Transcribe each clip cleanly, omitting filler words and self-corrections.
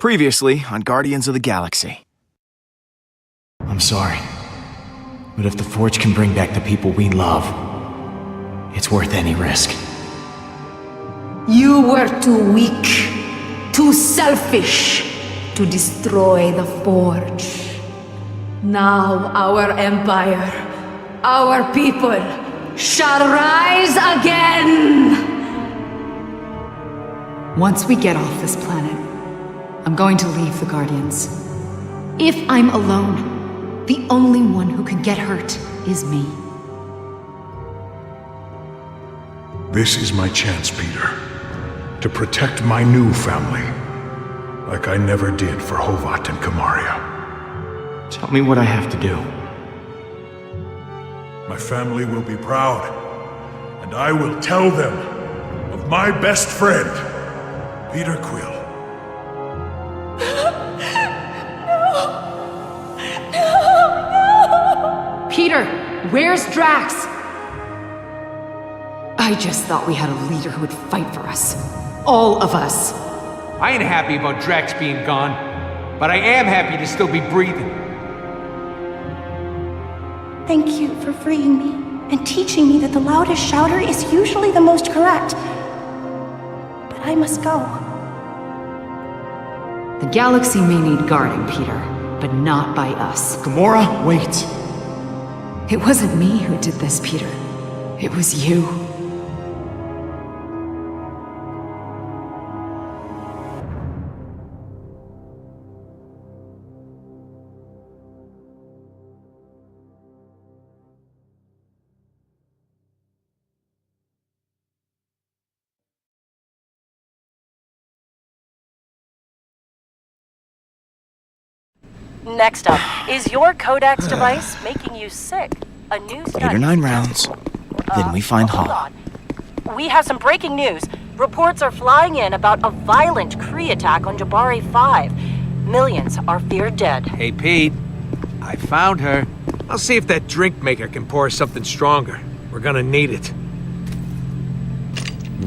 Previously on Guardians of the Galaxy. I'm sorry, but if the Forge can bring back the people we love, it's worth any risk. You were too weak, too selfish to destroy the Forge. Now our empire, our people, shall rise again! Once we get off this planet, I'm going to leave the Guardians. If I'm alone, the only one who could get hurt is me. This is my chance, Peter. To protect my new family. Like I never did for Hovat and Kamaria. Tell me what I have to do. My family will be proud. And I will tell them of my best friend, Peter Quill. Peter, where's Drax? I just thought we had a leader who would fight for us. All of us. I ain't happy about Drax being gone, but I am happy to still be breathing. Thank you for freeing me and teaching me that the loudest shouter is usually the most correct. But I must go. The galaxy may need guarding, Peter, but not by us. Gamora, wait. It wasn't me who did this, Peter. It was you. Next up, is your Codex device making you sick? A new study... 8 or 9 rounds, then we find hold Hala. on. We have some breaking news. Reports are flying in about a violent Kree attack on Jabari 5. Millions are feared dead. Hey, Pete. I found her. I'll see if that drink maker can pour us something stronger. We're gonna need it.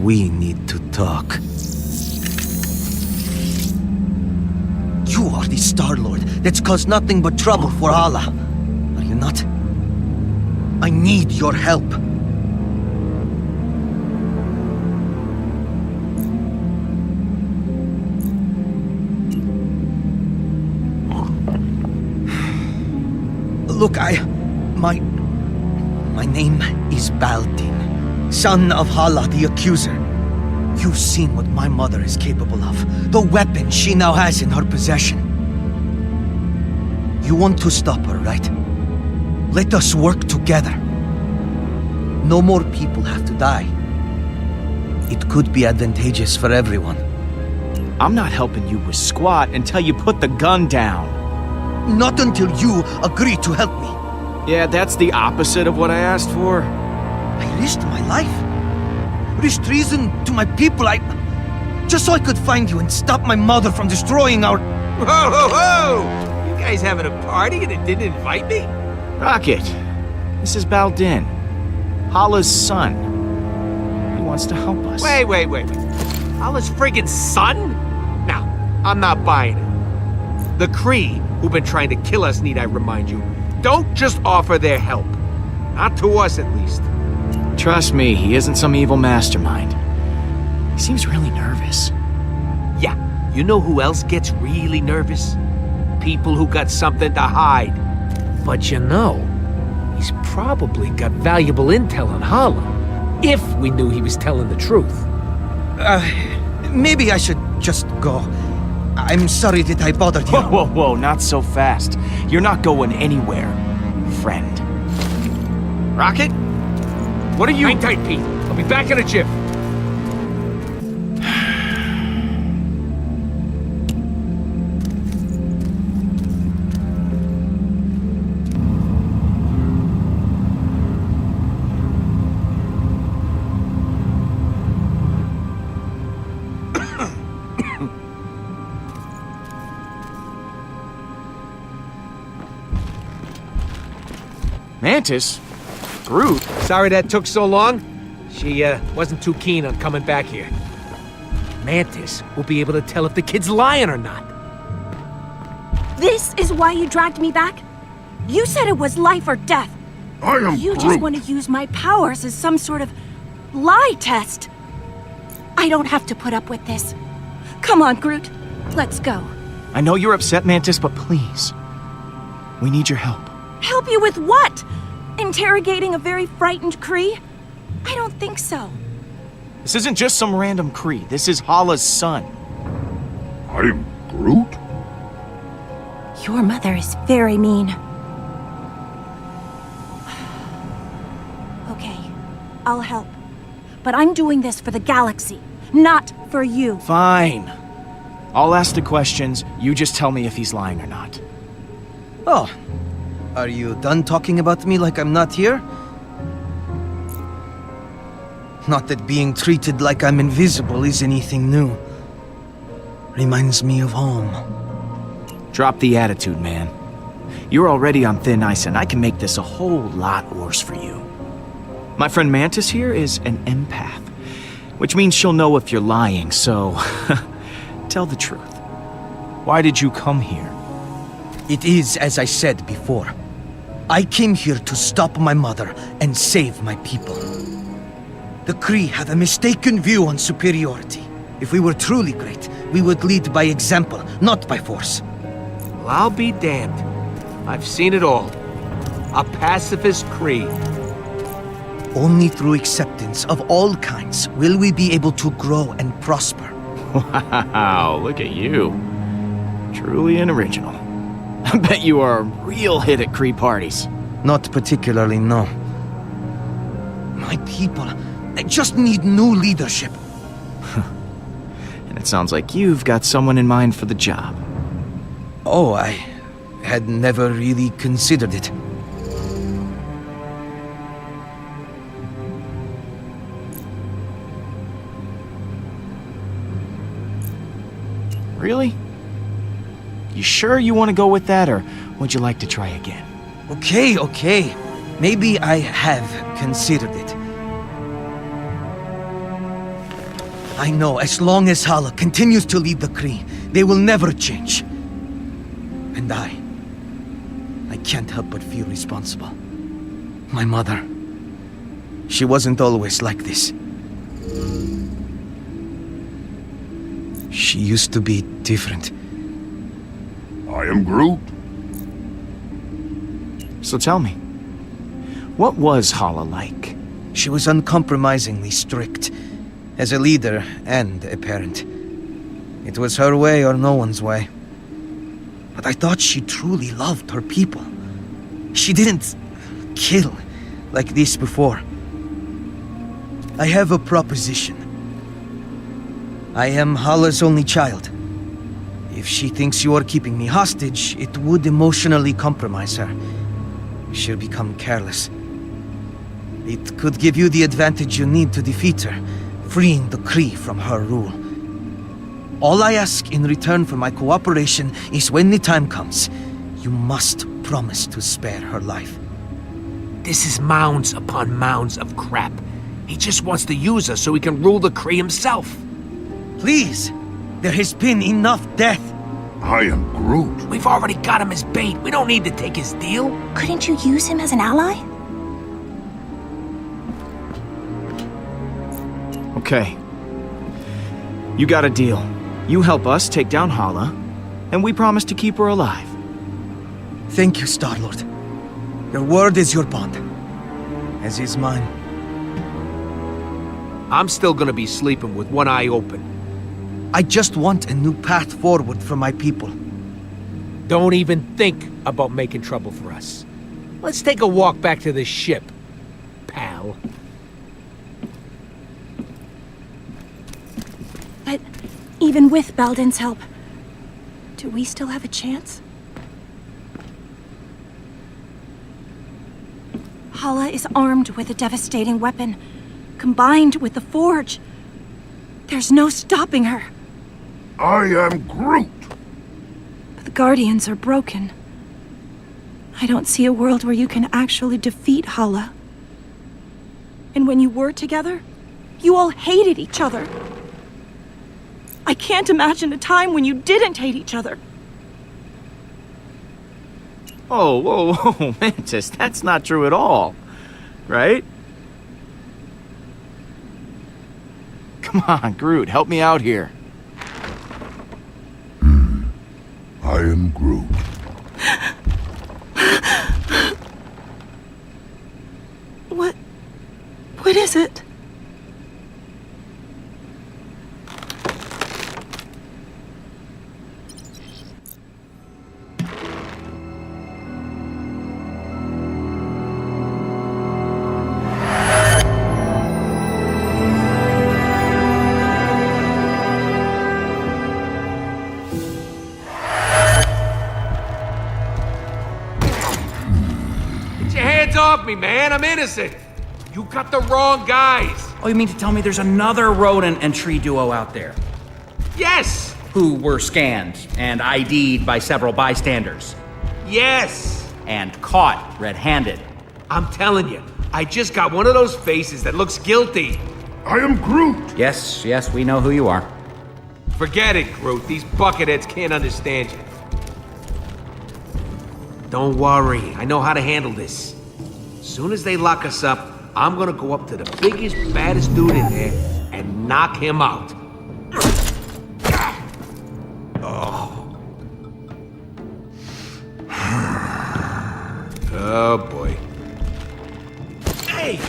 We need to talk. You are the Star-Lord that's caused nothing but trouble for Hala. Are you not? I need your help. Look, my name is Baldin, son of Hala the Accuser. You've seen what my mother is capable of, the weapon she now has in her possession. You want to stop her, right? Let us work together. No more people have to die. It could be advantageous for everyone. I'm not helping you with squat until you put the gun down. Not until you agree to help me. Yeah, that's the opposite of what I asked for. I risked my life. Risked treason to my people, just so I could find you and stop my mother from destroying our... Whoa, whoa, whoa! You guys having a party and it didn't invite me? Rocket, this is Baldin, Hala's son. He wants to help us. Wait. Hala's friggin' son? Now, I'm not buying it. The Kree, who've been trying to kill us, need I remind you, don't just offer their help. Not to us, at least. Trust me, he isn't some evil mastermind. He seems really nervous. Yeah, you know who else gets really nervous? People who got something to hide. But you know, he's probably got valuable intel on Hala. If we knew he was telling the truth. Maybe I should just go. I'm sorry that I bothered you. Whoa, not so fast. You're not going anywhere, friend. Rocket? What are you... Hang tight, Pete. I'll be back in a jiff. Mantis? Groot? Sorry that took so long. She wasn't too keen on coming back here. Mantis will be able to tell if the kid's lying or not. This is why you dragged me back? You said it was life or death. I am You Groot. just want to use my powers as some sort of lie test. I don't have to put up with this. Come on, Groot. Let's go. I know you're upset, Mantis, but please. We need your help. Help you with what? Interrogating a very frightened Kree? I don't think so. This isn't just some random Kree. This is Hala's son. I'm Groot? Your mother is very mean. Okay, I'll help. But I'm doing this for the galaxy, not for you. Fine. I'll ask the questions. You just tell me if he's lying or not. Oh, are you done talking about me like I'm not here? Not that being treated like I'm invisible is anything new. Reminds me of home. Drop the attitude, man. You're already on thin ice, and I can make this a whole lot worse for you. My friend Mantis here is an empath, which means she'll know if you're lying, so tell the truth. Why did you come here? It is as I said before. I came here to stop my mother and save my people. The Kree have a mistaken view on superiority. If we were truly great, we would lead by example, not by force. Well, I'll be damned. I've seen it all. A pacifist Kree. Only through acceptance of all kinds will we be able to grow and prosper. Wow, look at you. Truly an original. I bet you are a real hit at Kree parties. Not particularly, no. My people, they just need new leadership. And it sounds like you've got someone in mind for the job. Oh, I had never really considered it. Really? You sure you want to go with that, or would you like to try again? Okay. Maybe I have considered it. I know as long as Hala continues to lead the Kree, they will never change. And I can't help but feel responsible. My mother, she wasn't always like this. She used to be different. I am Groot. So tell me, what was Hala like? She was uncompromisingly strict, as a leader and a parent. It was her way or no one's way. But I thought she truly loved her people. She didn't kill like this before. I have a proposition. I am Hala's only child. If she thinks you are keeping me hostage, it would emotionally compromise her. She'll become careless. It could give you the advantage you need to defeat her, freeing the Kree from her rule. All I ask in return for my cooperation is when the time comes, you must promise to spare her life. This is mounds upon mounds of crap. He just wants to use us so he can rule the Kree himself. Please! There has been enough death! I am Groot. We've already got him as bait. We don't need to take his deal. Couldn't you use him as an ally? Okay. You got a deal. You help us take down Hala, and we promise to keep her alive. Thank you, Star-Lord. Your word is your bond. As is mine. I'm still gonna be sleeping with one eye open. I just want a new path forward for my people. Don't even think about making trouble for us. Let's take a walk back to the ship, pal. But even with Belden's help, do we still have a chance? Hala is armed with a devastating weapon, combined with the Forge. There's no stopping her. I am Groot. But the Guardians are broken. I don't see a world where you can actually defeat Hala. And when you were together, you all hated each other. I can't imagine a time when you didn't hate each other. Whoa, whoa, whoa, Mantis, that's not true at all. Right? Come on, Groot, help me out here. I am Groot. What is it? Get your hands off me, man. I'm innocent. You got the wrong guys. Oh, you mean to tell me there's another rodent and tree duo out there? Yes. Who were scanned and ID'd by several bystanders Yes. and caught red-handed. I'm telling you, I just got one of those faces that looks guilty. I am Groot. Yes, we know who you are. Forget it, Groot. These bucketheads can't understand you. Don't worry. I know how to handle this. As soon as they lock us up, I'm gonna go up to the biggest, baddest dude in there and knock him out. Oh, boy. Hey!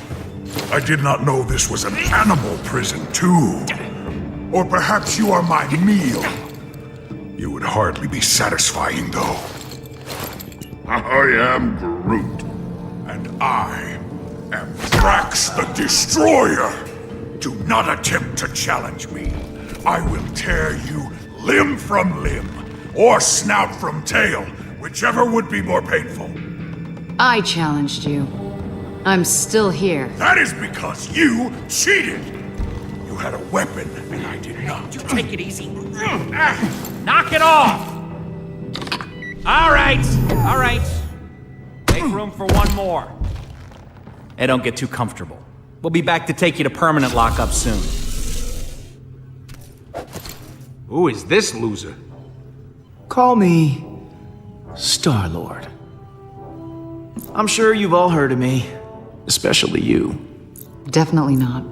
I did not know this was an animal prison, too. Or perhaps you are my meal. You would hardly be satisfying, though. I am Groot. And I am Drax the Destroyer. Do not attempt to challenge me. I will tear you limb from limb, or snout from tail, whichever would be more painful. I challenged you. I'm still here. That is because you cheated. You had a weapon, and I did not. Take it easy. Knock it off! All right. Make room for one more. And don't get too comfortable. We'll be back to take you to permanent lockup soon. Who is this loser? Call me Star-Lord. I'm sure you've all heard of me, especially you. Definitely not.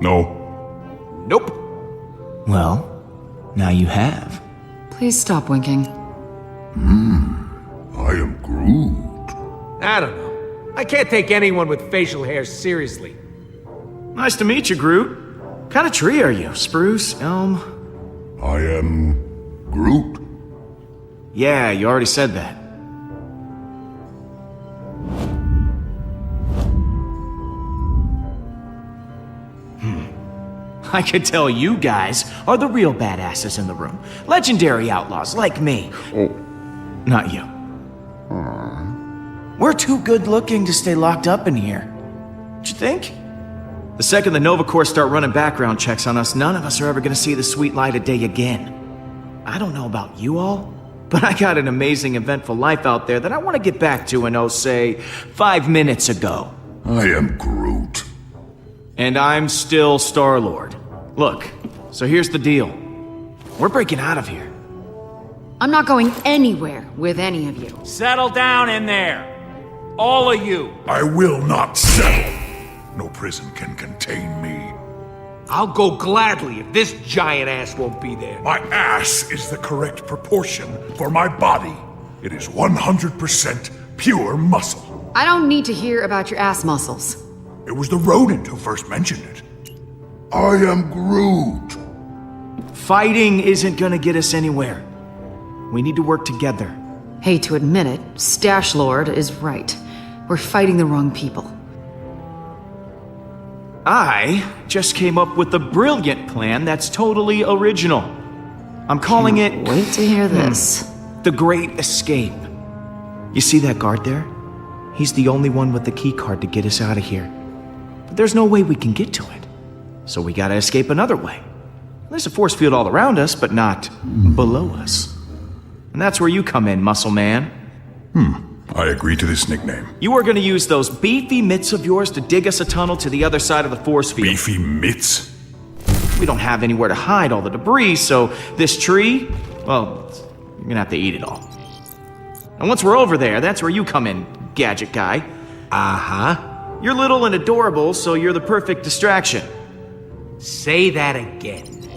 No. Nope. Well, now you have. Please stop winking. I am Groot. I don't know. I can't take anyone with facial hair seriously. Nice to meet you, Groot. What kind of tree are you? Spruce? Elm? I am Groot. Yeah, you already said that. I could tell you guys are the real badasses in the room. Legendary outlaws like me. Oh. Not you. We're too good looking to stay locked up in here. Don't you think? The second the Nova Corps start running background checks on us, none of us are ever gonna see the sweet light of day again. I don't know about you all, but I got an amazing, eventful life out there that I want to get back to in, say, 5 minutes ago. I am Groot. And I'm still Star-Lord. Look, so here's the deal. We're breaking out of here. I'm not going anywhere with any of you. Settle down in there. All of you. I will not settle. No prison can contain me. I'll go gladly if this giant ass won't be there. My ass is the correct proportion for my body. It is 100% pure muscle. I don't need to hear about your ass muscles. It was the rodent who first mentioned it. I am Groot. Fighting isn't gonna get us anywhere. We need to work together. Hate to admit it, Stash Lord is right. We're fighting the wrong people. I just came up with a brilliant plan that's totally original. I'm calling it... Wait to hear this. The Great Escape. You see that guard there? He's the only one with the key card to get us out of here. But there's no way we can get to it. So we gotta escape another way. There's a force field all around us, but not below us. And that's where you come in, Muscle Man. I agree to this nickname. You are gonna use those beefy mitts of yours to dig us a tunnel to the other side of the force field. Beefy mitts? We don't have anywhere to hide all the debris, so this tree, well, you're gonna have to eat it all. And once we're over there, that's where you come in, gadget guy. Uh-huh. You're little and adorable, so you're the perfect distraction. Say that again.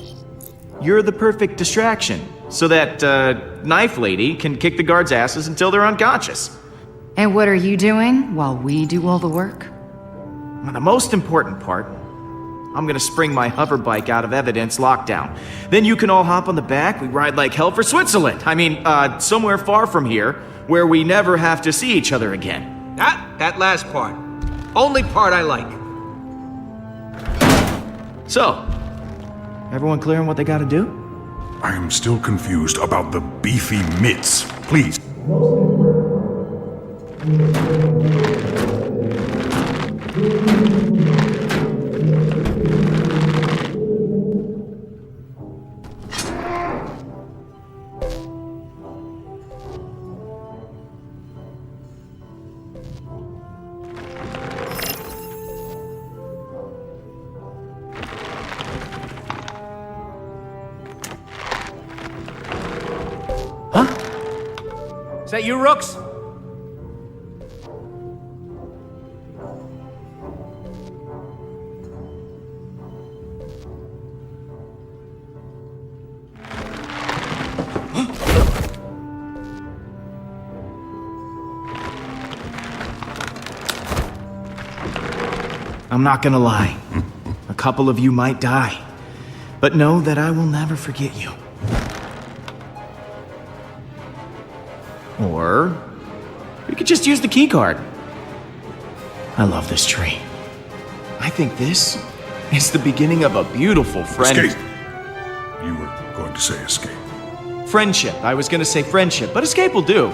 You're the perfect distraction, so that, knife lady can kick the guards' asses until they're unconscious. And what are you doing while we do all the work? Well, the most important part, I'm gonna spring my hover bike out of evidence lockdown. Then you can all hop on the back, we ride like hell for Switzerland. I mean, somewhere far from here, where we never have to see each other again. That last part. Only part I like. So, everyone clear on what they gotta do? I am still confused about the beefy mitts. Please. Is that you, Rooks? I'm not gonna lie. A couple of you might die. But know that I will never forget you. Or we could just use the keycard. I love this tree. I think this is the beginning of a beautiful Escape. You were going to say escape. friendship. I was gonna say friendship, but escape will do.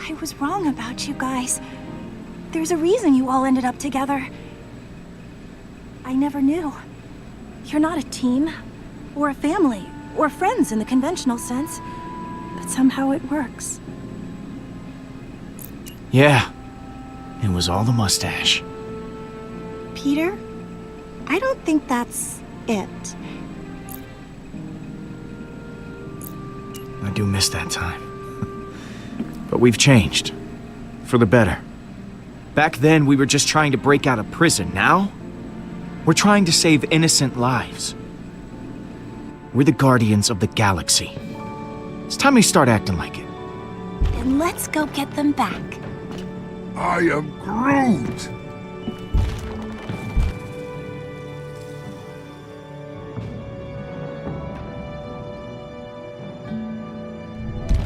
I was wrong about you guys. There's a reason you all ended up together. I never knew. You're not a team, or a family, or friends in the conventional sense, but somehow it works. Yeah, it was all the mustache. Peter, I don't think that's it. I do miss that time. But we've changed. For the better. Back then, we were just trying to break out of prison. Now, we're trying to save innocent lives. We're the guardians of the galaxy. It's time we start acting like it. Then let's go get them back. I am Groot!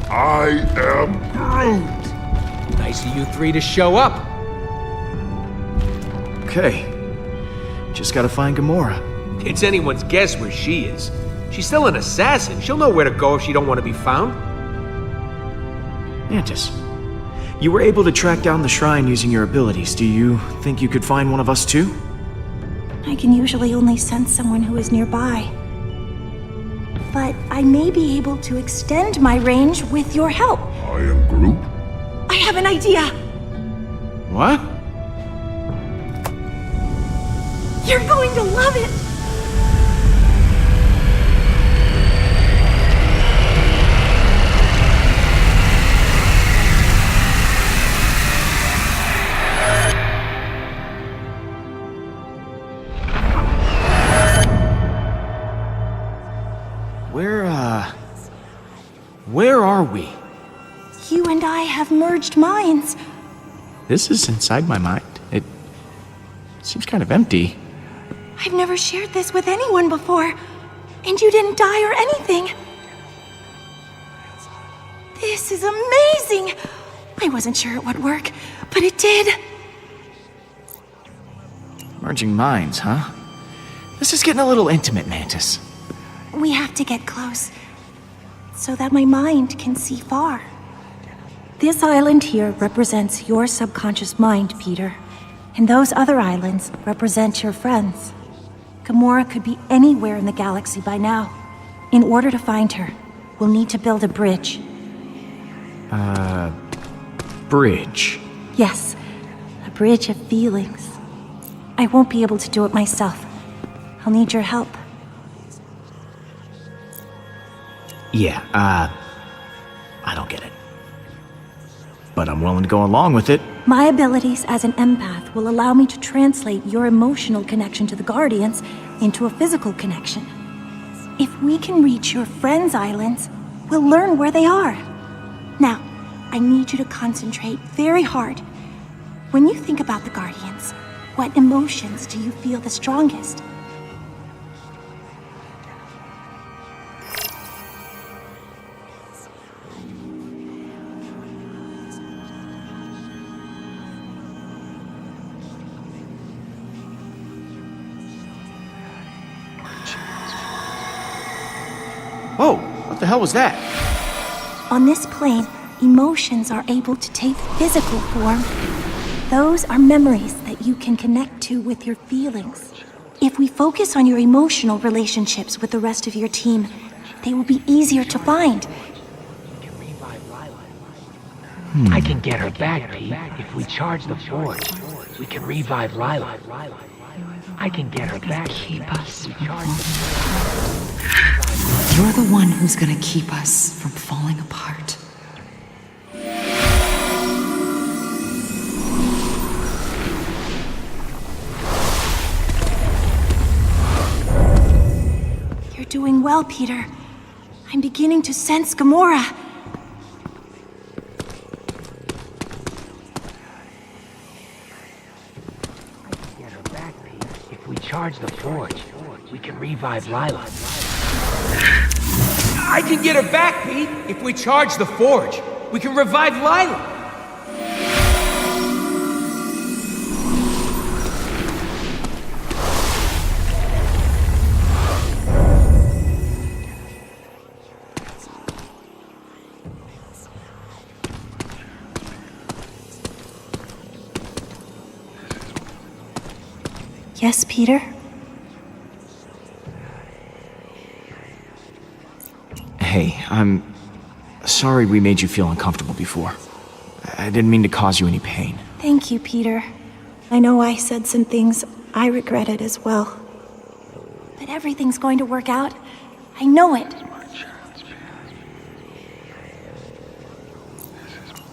I am Groot! Nice of you three to show up. Okay. Just gotta find Gamora. It's anyone's guess where she is. She's still an assassin. She'll know where to go if she don't want to be found. Mantis, you were able to track down the shrine using your abilities. Do you think you could find one of us too? I can usually only sense someone who is nearby. But I may be able to extend my range with your help. I am Groot? I have an idea! What? You're going to love it! Where are we? You and I have merged minds. This is inside my mind. It seems kind of empty. I've never shared this with anyone before, and you didn't die or anything. This is amazing! I wasn't sure it would work, but it did. Merging minds, huh? This is getting a little intimate, Mantis. We have to get close, so that my mind can see far. This island here represents your subconscious mind, Peter. And those other islands represent your friends. Gamora could be anywhere in the galaxy by now. In order to find her, we'll need to build a bridge. Bridge. Yes, a bridge of feelings. I won't be able to do it myself. I'll need your help. Yeah, I don't get it. But I'm willing to go along with it. My abilities as an empath will allow me to translate your emotional connection to the Guardians into a physical connection. If we can reach your friends' islands, we'll learn where they are. Now, I need you to concentrate very hard. When you think about the Guardians, what emotions do you feel the strongest? Whoa, what the hell was that? On this plane, emotions are able to take physical form. Those are memories that you can connect to with your feelings. If we focus on your emotional relationships with the rest of your team, they will be easier to find. I can get her back, Pete, if we charge the forge. We can revive Lila. I can get her back. Keep us from You're the one who's gonna keep us from falling apart. You're doing well, Peter. I'm beginning to sense Gamora. Get her back, Pete. If we charge the forge, we can revive Lila. I can get her back, Pete. If we charge the forge, we can revive Lila. Yes, Peter? Hey, I'm sorry we made you feel uncomfortable before. I didn't mean to cause you any pain. Thank you, Peter. I know I said some things I regretted as well. But everything's going to work out. I know it.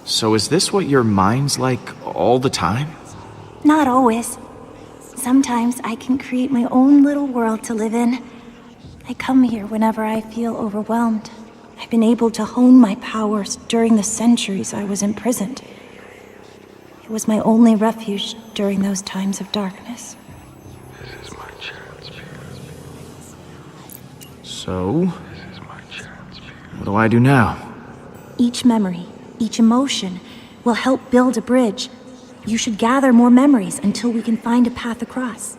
So is this what your mind's like all the time? Not always. Sometimes I can create my own little world to live in. I come here whenever I feel overwhelmed. I've been able to hone my powers during the centuries I was imprisoned. It was my only refuge during those times of darkness. This is my chance, So, This is my chance, what do I do now? Each memory, each emotion, will help build a bridge. You should gather more memories until we can find a path across.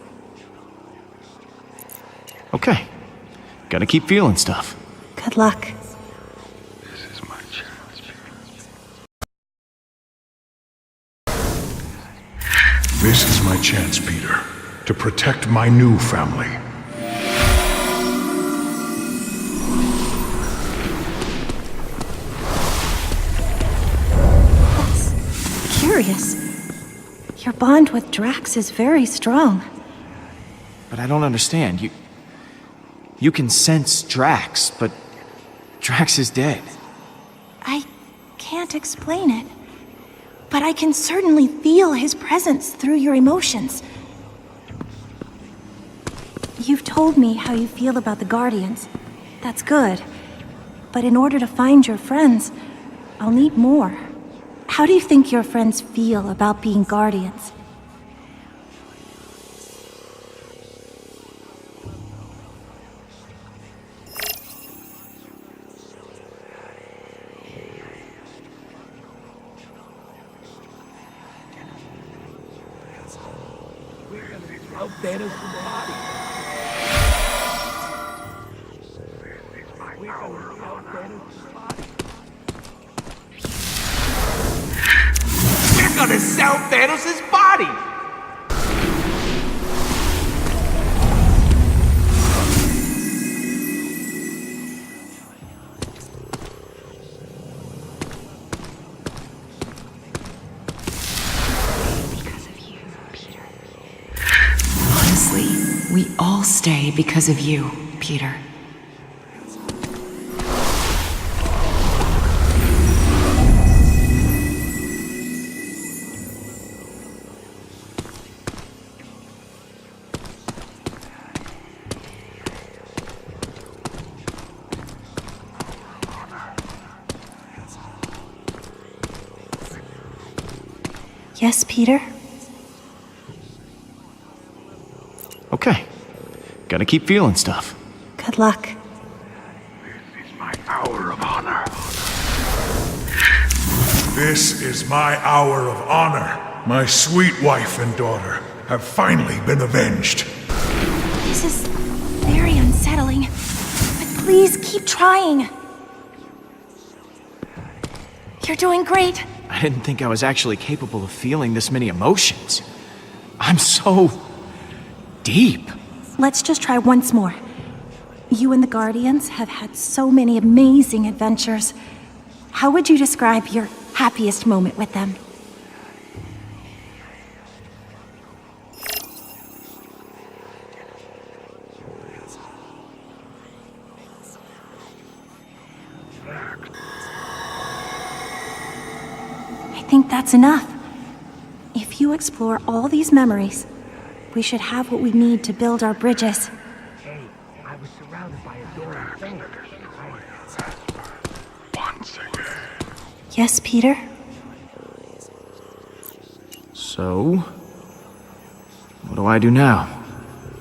Okay. Gotta keep feeling stuff. Good luck. This is my chance. This is my chance, Peter, to protect my new family. That's curious. Your bond with Drax is very strong. But I don't understand. You can sense Drax, but Drax is dead. I can't explain it, but I can certainly feel his presence through your emotions. You've told me how you feel about the Guardians. That's good. But in order to find your friends, I'll need more. How do you think your friends feel about being Guardians? We're gonna sell Thanos' body! Honestly, we all stay because of you, Peter. Yes, Peter? Okay. Gotta keep feeling stuff. Good luck. My hour of honor. This is my hour of honor. My sweet wife and daughter have finally been avenged. This is very unsettling. But please keep trying. You're doing great. I didn't think I was actually capable of feeling this many emotions. I'm so deep. Let's just try once more. You and the Guardians have had so many amazing adventures. How would you describe your happiest moment with them? I think that's enough. If you explore all these memories, we should have what we need to build our bridges. Hey, I was surrounded by adoring fans. Once again. Yes, Peter? So, what do I do now?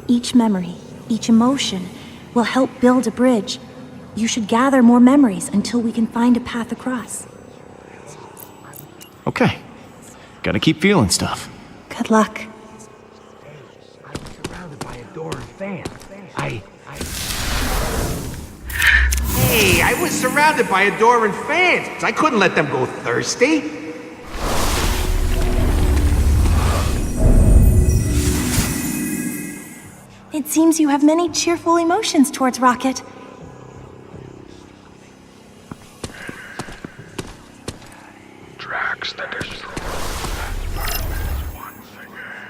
Each memory, each emotion will help build a bridge. You should gather more memories until we can find a path across. Okay. Gotta keep feeling stuff. Good luck. I was surrounded by adoring fans. Hey, I was surrounded by adoring fans. I couldn't let them go thirsty. It seems you have many cheerful emotions towards Rocket. Drax the Destroyer has purpose once again.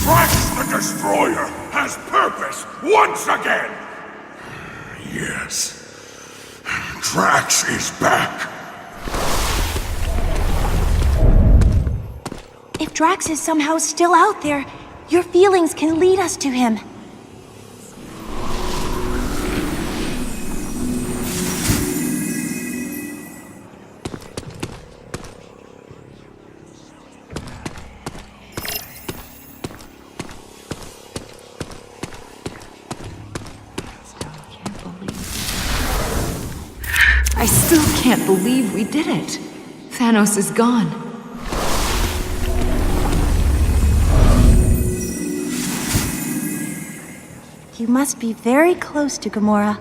Drax the Destroyer has purpose once again! Yes. Drax is back. If Drax is somehow still out there, your feelings can lead us to him. I still can't believe we did it. Thanos is gone. You must be very close to Gamora.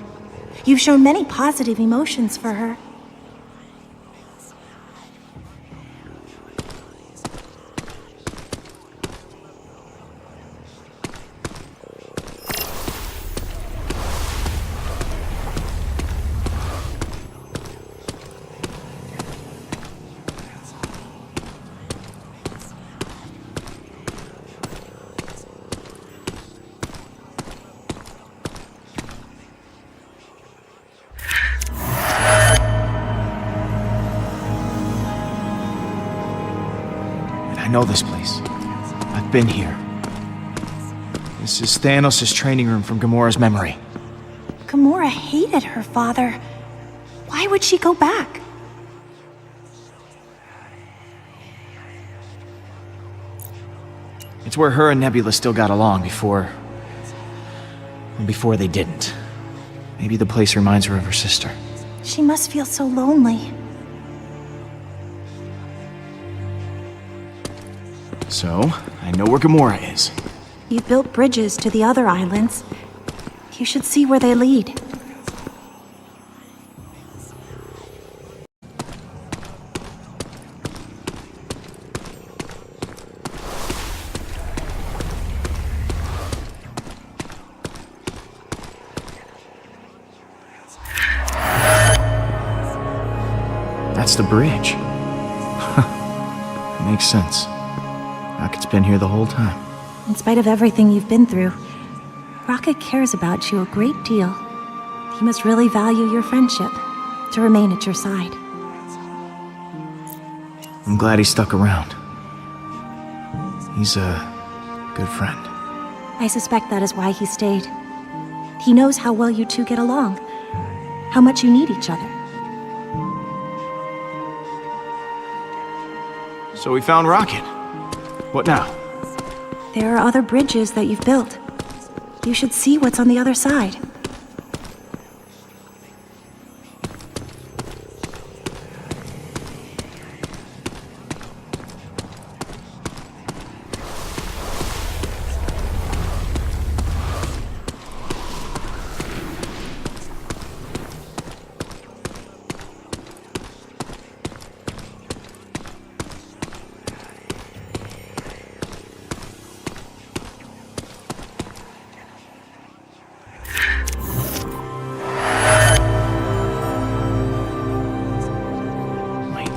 You've shown many positive emotions for her. I know this place. I've been here. This is Thanos' training room from Gamora's memory. Gamora hated her father. Why would she go back? It's where her and Nebula still got along before they didn't. Maybe the place reminds her of her sister. She must feel so lonely. So, I know where Gamora is. You've built bridges to the other islands. You should see where they lead. That's the bridge. Makes sense. Rocket's been here the whole time. In spite of everything you've been through, Rocket cares about you a great deal. He must really value your friendship to remain at your side. I'm glad he stuck around. He's a good friend. I suspect that is why he stayed. He knows how well you two get along, how much you need each other. So we found Rocket. What now? There are other bridges that you've built. You should see what's on the other side.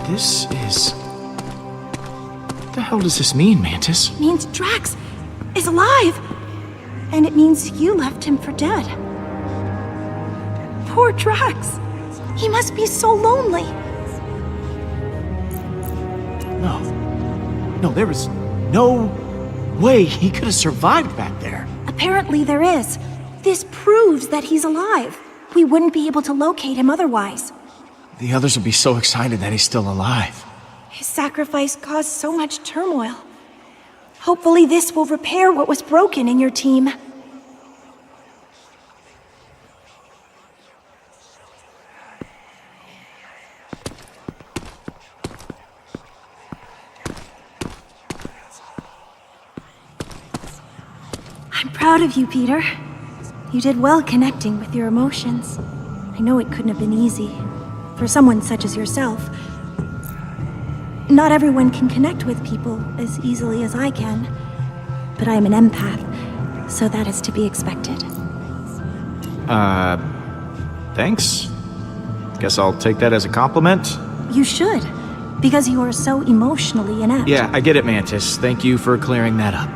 This is... What the hell does this mean, Mantis? It means Drax is alive! And it means you left him for dead. Poor Drax! He must be so lonely! No, there is no way he could have survived back there. Apparently there is. This proves that he's alive. We wouldn't be able to locate him otherwise. The others will be so excited that he's still alive. His sacrifice caused so much turmoil. Hopefully this will repair what was broken in your team. I'm proud of you, Peter. You did well connecting with your emotions. I know it couldn't have been easy. For someone such as yourself. Not everyone can connect with people as easily as I can. But I am an empath, so that is to be expected. Thanks. Guess I'll take that as a compliment. You should, because you are so emotionally inept. Yeah, I get it, Mantis. Thank you for clearing that up.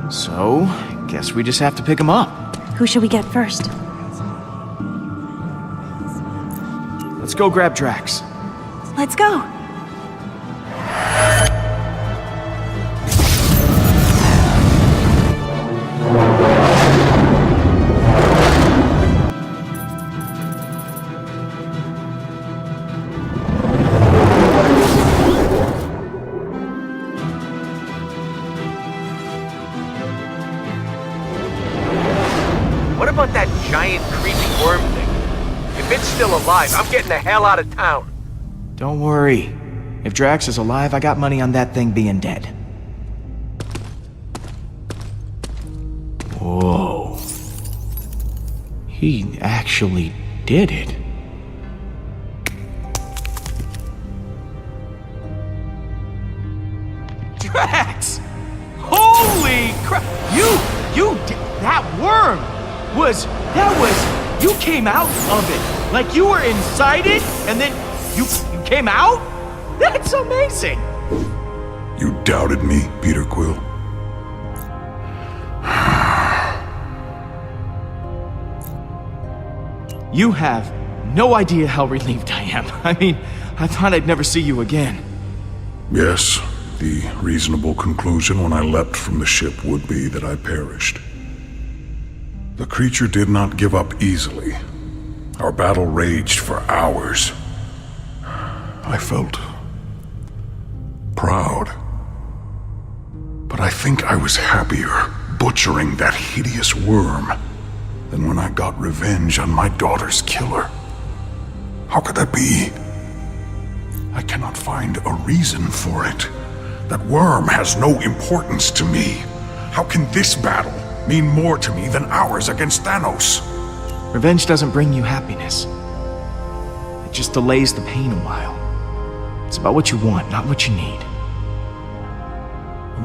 So, guess we just have to pick him up. Who should we get first? Let's go grab Drax. Let's go. What about that giant creepy worm thing? If it's still alive, I'm getting the hell out of town. Don't worry. If Drax is alive, I got money on that thing being dead. Whoa. He actually did it. Drax! Holy crap! That worm you came out of it. Like you were inside it, and then you came out? That's amazing! You doubted me, Peter Quill. You have no idea how relieved I am. I mean, I thought I'd never see you again. Yes, the reasonable conclusion when I leapt from the ship would be that I perished. The creature did not give up easily. Our battle raged for hours. I felt proud. But I think I was happier butchering that hideous worm than when I got revenge on my daughter's killer. How could that be? I cannot find a reason for it. That worm has no importance to me. How can this battle mean more to me than ours against Thanos? Revenge doesn't bring you happiness. It just delays the pain a while. It's about what you want, not what you need.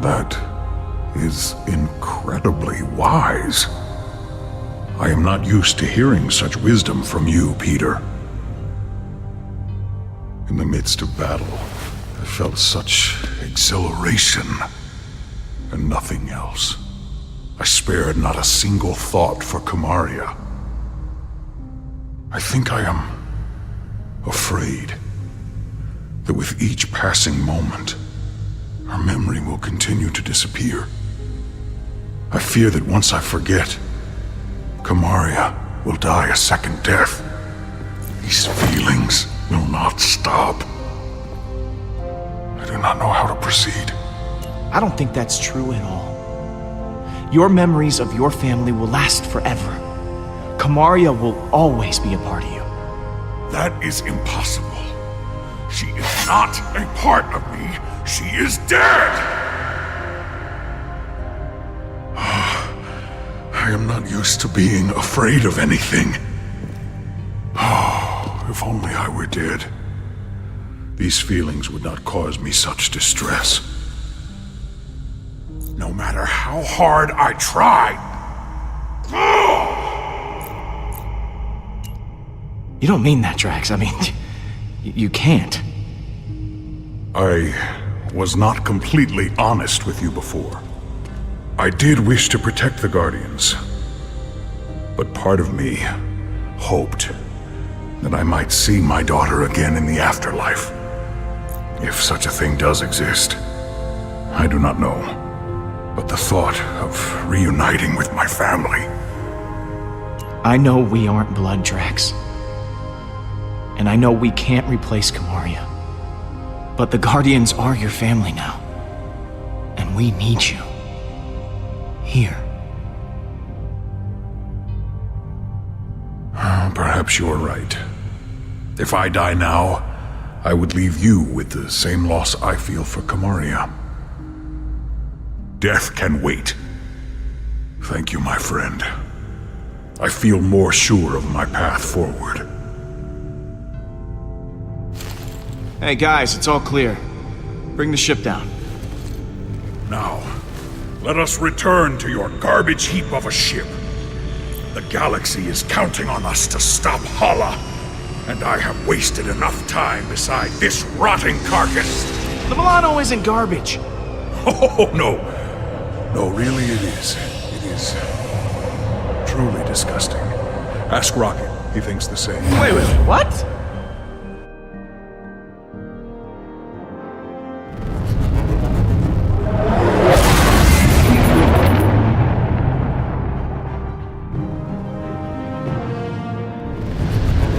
That is incredibly wise. I am not used to hearing such wisdom from you, Peter. In the midst of battle, I felt such exhilaration. and nothing else. I spared not a single thought for Kamaria. I think I am afraid that with each passing moment, her memory will continue to disappear. I fear that once I forget, Kamaria will die a second death. These feelings will not stop. I do not know how to proceed. I don't think that's true at all. Your memories of your family will last forever. Kamaria will always be a part of you. That is impossible. She is not a part of me. She is dead! I am not used to being afraid of anything. If only I were dead. These feelings would not cause me such distress. No matter how hard I tried. You don't mean that, Drax. I mean, you can't. I was not completely honest with you before. I did wish to protect the Guardians, but part of me hoped that I might see my daughter again in the afterlife. If such a thing does exist, I do not know. But the thought of reuniting with my family... I know we aren't blood, Drax. And I know we can't replace Kamaria. But the Guardians are your family now. And we need you. Here. Perhaps you're right. If I die now, I would leave you with the same loss I feel for Kamaria. Death can wait. Thank you, my friend. I feel more sure of my path forward. Hey guys, it's all clear. Bring the ship down. Now, let us return to your garbage heap of a ship. The galaxy is counting on us to stop Hala, and I have wasted enough time beside this rotting carcass. The Milano isn't garbage. Oh, no. No, really it is. It is truly disgusting. Ask Rocket. He thinks the same. Wait, what?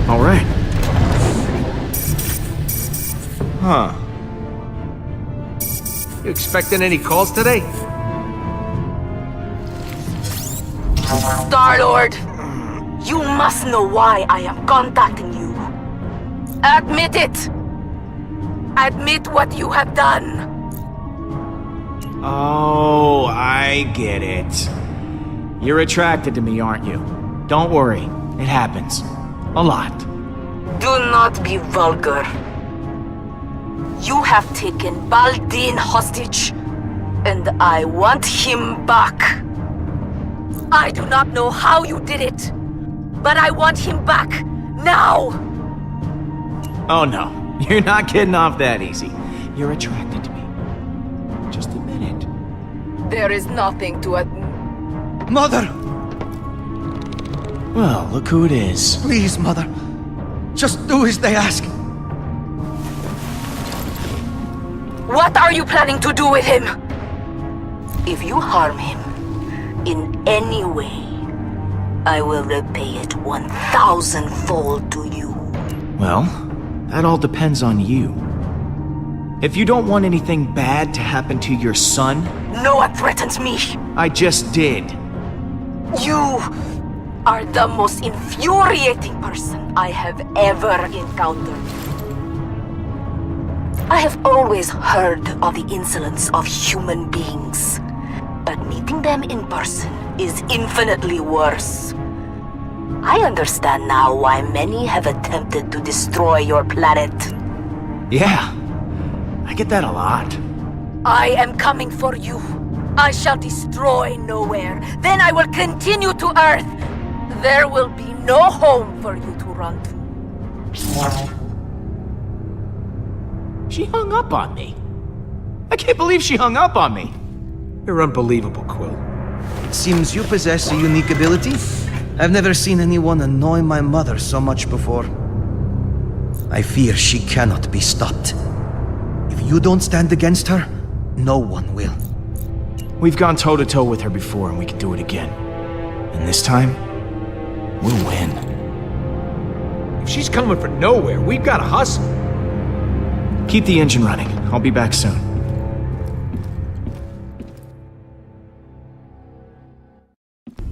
All right. Huh. You expecting any calls today? Star-Lord, you must know why I am contacting you. Admit it! Admit what you have done. Oh, I get it. You're attracted to me, aren't you? Don't worry. It happens. A lot. Do not be vulgar. You have taken Baldin hostage, and I want him back. I do not know how you did it, but I want him back, now! Oh no, you're not getting off that easy. You're attracted to me. Just admit it. There is nothing to admit. Mother! Well, look who it is. Please, Mother. Just do as they ask. What are you planning to do with him? If you harm him in any way, I will repay it 1,000-fold to you. Well, that all depends on you. If you don't want anything bad to happen to your son... No one threatens me! I just did. You are the most infuriating person I have ever encountered. I have always heard of the insolence of human beings, but meeting them in person is infinitely worse. I understand now why many have attempted to destroy your planet. Yeah, I get that a lot. I am coming for you. I shall destroy nowhere. Then I will continue to Earth. There will be no home for you to run to. She hung up on me. I can't believe she hung up on me. You're unbelievable, Quill. It seems you possess a unique ability. I've never seen anyone annoy my mother so much before. I fear she cannot be stopped. If you don't stand against her, no one will. We've gone toe-to-toe with her before, and we can do it again. And this time, we'll win. If she's coming from nowhere, we've got to hustle. Keep the engine running. I'll be back soon.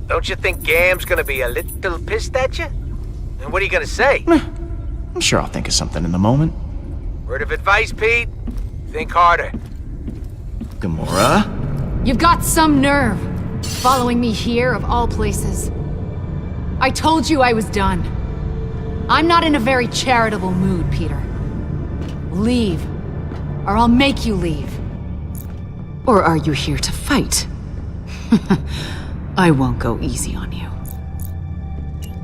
Don't you think Gam's gonna be a little pissed at you? And what are you gonna say? I'm sure I'll think of something in the moment. Word of advice, Pete? Think harder. Gamora? You've got some nerve, following me here of all places. I told you I was done. I'm not in a very charitable mood, Peter. Leave, or I'll make you leave. Or are you here to fight? I won't go easy on you.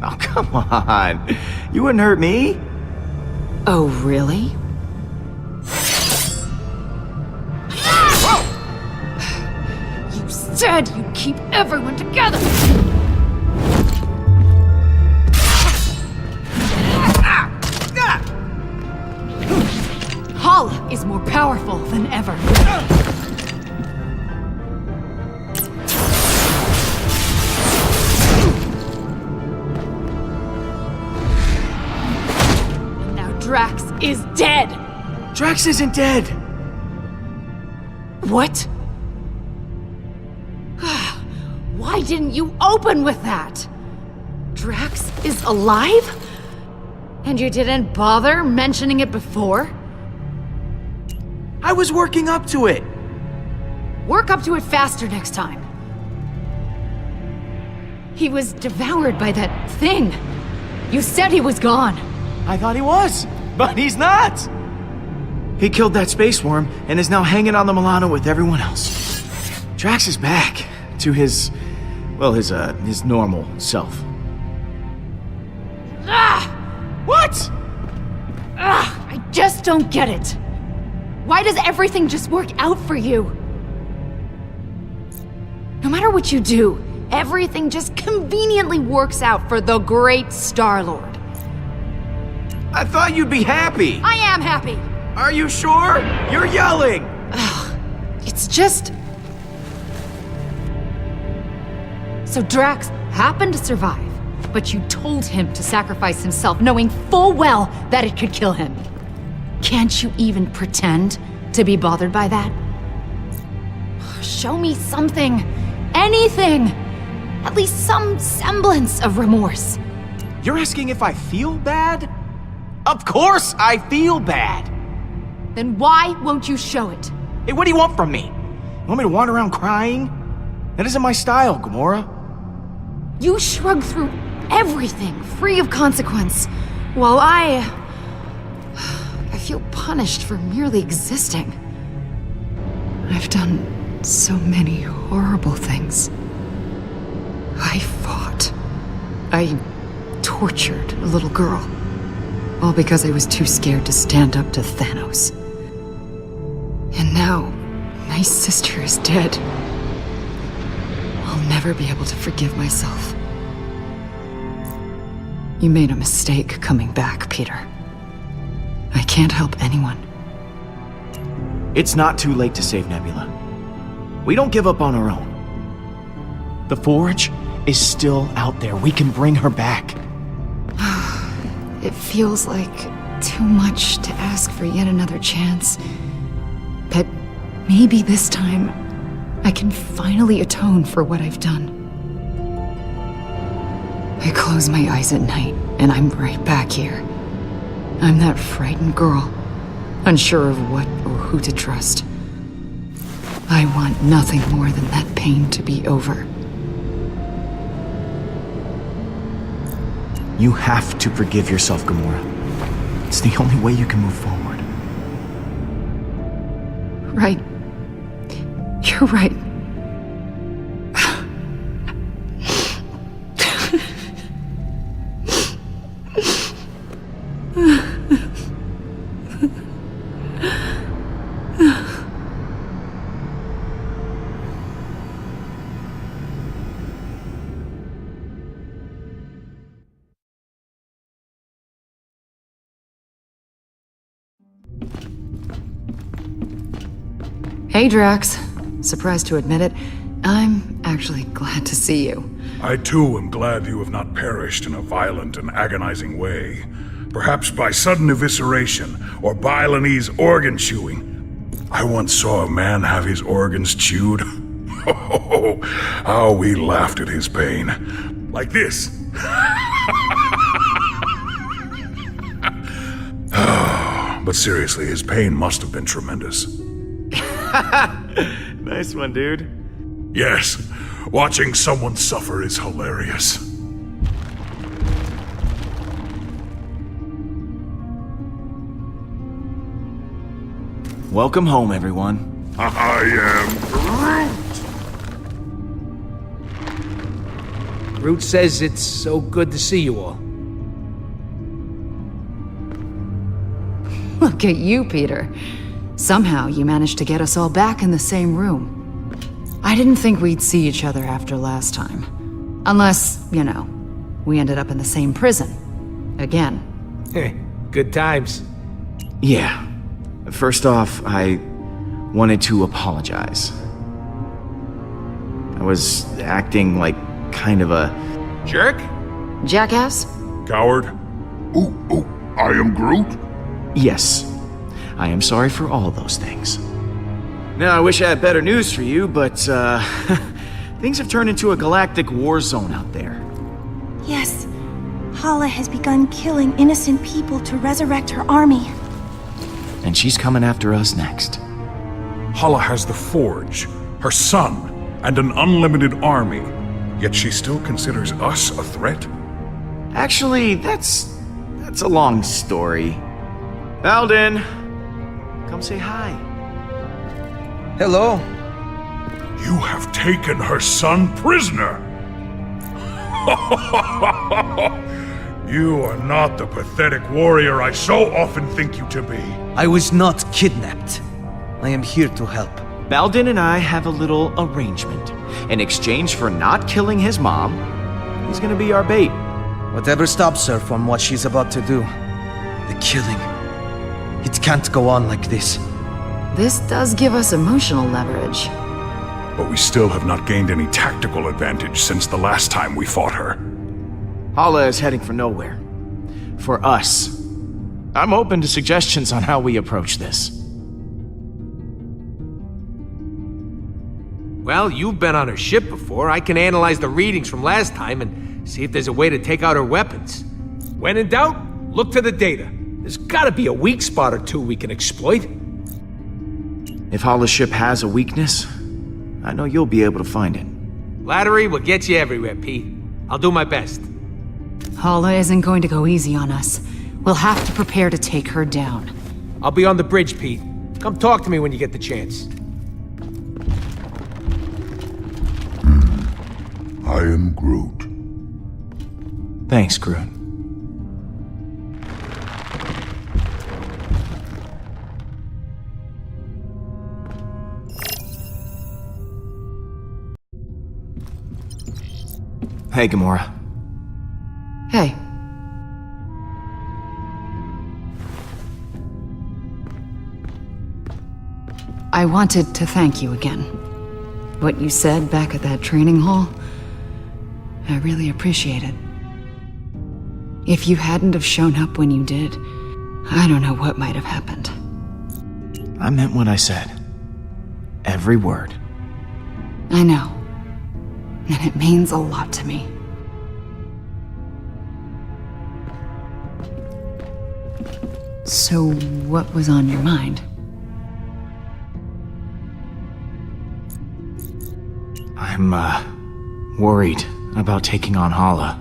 Oh, come on. You wouldn't hurt me. Oh, really? You said you'd keep everyone together! Hala is more powerful than ever. Drax is dead! Drax isn't dead! What? Why didn't you open with that? Drax is alive? And you didn't bother mentioning it before? I was working up to it! Work up to it faster next time. He was devoured by that thing. You said he was gone. I thought he was, but he's not! He killed that space worm and is now hanging on the Milano with everyone else. Drax is back to his normal self. What? I just don't get it. Why does everything just work out for you? No matter what you do, everything just conveniently works out for the great Star-Lord. I thought you'd be happy! I am happy! Are you sure? You're yelling! It's just... So Drax happened to survive, but you told him to sacrifice himself, knowing full well that it could kill him. Can't you even pretend to be bothered by that? Show me something. Anything. At least some semblance of remorse. You're asking if I feel bad? Of course I feel bad! Then why won't you show it? Hey, what do you want from me? You want me to wander around crying? That isn't my style, Gamora. You shrug through everything free of consequence, while I feel punished for merely existing. I've done so many horrible things. I fought. I tortured a little girl. All because I was too scared to stand up to Thanos. And now, my sister is dead. I'll never be able to forgive myself. You made a mistake coming back, Peter. I can't help anyone. It's not too late to save Nebula. We don't give up on our own. The Forge is still out there. We can bring her back. It feels like too much to ask for yet another chance. But maybe this time, I can finally atone for what I've done. I close my eyes at night, and I'm right back here. I'm that frightened girl, unsure of what or who to trust. I want nothing more than that pain to be over. You have to forgive yourself, Gamora. It's the only way you can move forward. Right. You're right. Hey, Drax. Surprised to admit it, I'm actually glad to see you. I too am glad you have not perished in a violent and agonizing way. Perhaps by sudden evisceration or Balinese organ chewing. I once saw a man have his organs chewed. Oh, how we laughed at his pain. Like this. But seriously, his pain must have been tremendous. Nice one, dude. Yes, watching someone suffer is hilarious. Welcome home, everyone. I am Groot! Groot says it's so good to see you all. Look at you, Peter. Somehow you managed to get us all back in the same room. I didn't think we'd see each other after last time. Unless, you know, we ended up in the same prison. Again. Good times. Yeah. First off, I wanted to apologize. I was acting like kind of a Jerk? Jackass? Coward? Oh, I am Groot? yes. I am sorry for all those things. Now, I wish I had better news for you, but, things have turned into a galactic war zone out there. Yes, Hala has begun killing innocent people to resurrect her army. And she's coming after us next. Hala has the Forge, her son, and an unlimited army. Yet she still considers us a threat? Actually, that's a long story. Alden, come say hi. Hello. You have taken her son prisoner! You are not the pathetic warrior I so often think you to be. I was not kidnapped. I am here to help. Balden and I have a little arrangement. In exchange for not killing his mom, he's gonna be our bait. Whatever stops her from what she's about to do. The killing. It can't go on like this. This does give us emotional leverage. But we still have not gained any tactical advantage since the last time we fought her. Hala is heading for nowhere. For us. I'm open to suggestions on how we approach this. Well, you've been on her ship before. I can analyze the readings from last time and see if there's a way to take out her weapons. When in doubt, look to the data. There's gotta be a weak spot or two we can exploit. If Hala's ship has a weakness, I know you'll be able to find it. Flattery will get you everywhere, Pete. I'll do my best. Hala isn't going to go easy on us. We'll have to prepare to take her down. I'll be on the bridge, Pete. Come talk to me when you get the chance. I am Groot. Thanks, Groot. Hey, Gamora. Hey. I wanted to thank you again. What you said back at that training hall, I really appreciate it. If you hadn't have shown up when you did, I don't know what might have happened. I meant what I said. Every word. I know. And it means a lot to me. So, what was on your mind? I'm, worried about taking on Hala.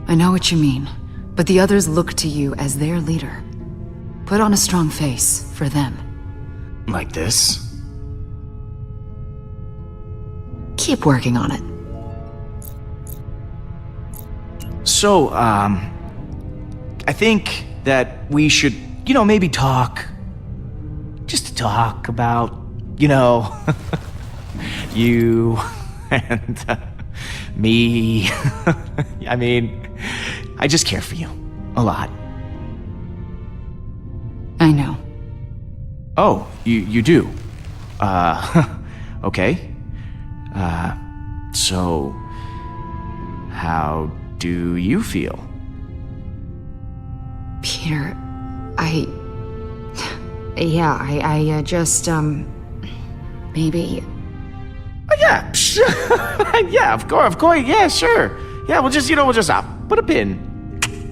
I know what you mean, but the others look to you as their leader. Put on a strong face for them. Like this? Keep working on it. So, I think that we should, maybe talk. Just to talk about, you and me. I mean, I just care for you. A lot. I know. Oh, you do? Okay. So... how do you feel? Peter, Yeah, I just, maybe... Oh, yeah, yeah, of course, yeah, sure. Yeah, we'll just put a pin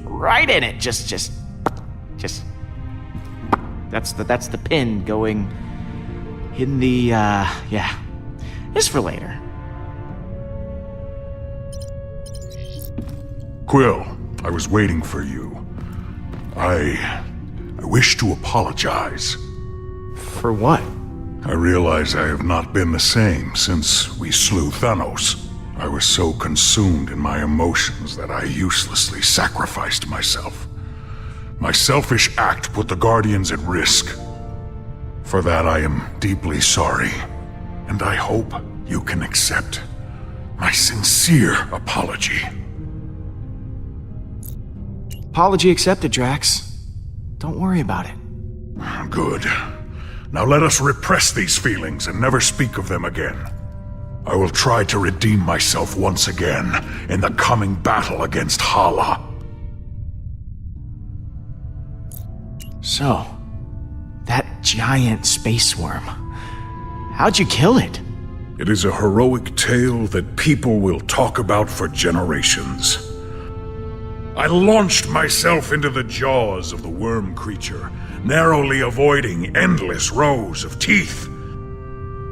right in it. Just. That's the pin going in the, yeah. Just for later. Quill, I was waiting for you. I wish to apologize. For what? I realize I have not been the same since we slew Thanos. I was so consumed in my emotions that I uselessly sacrificed myself. My selfish act put the Guardians at risk. For that I am deeply sorry, and I hope you can accept my sincere apology. Apology accepted, Drax. Don't worry about it. Good. Now let us repress these feelings and never speak of them again. I will try to redeem myself once again in the coming battle against Hala. So, that giant space worm. How'd you kill it? It is a heroic tale that people will talk about for generations. I launched myself into the jaws of the worm creature, narrowly avoiding endless rows of teeth.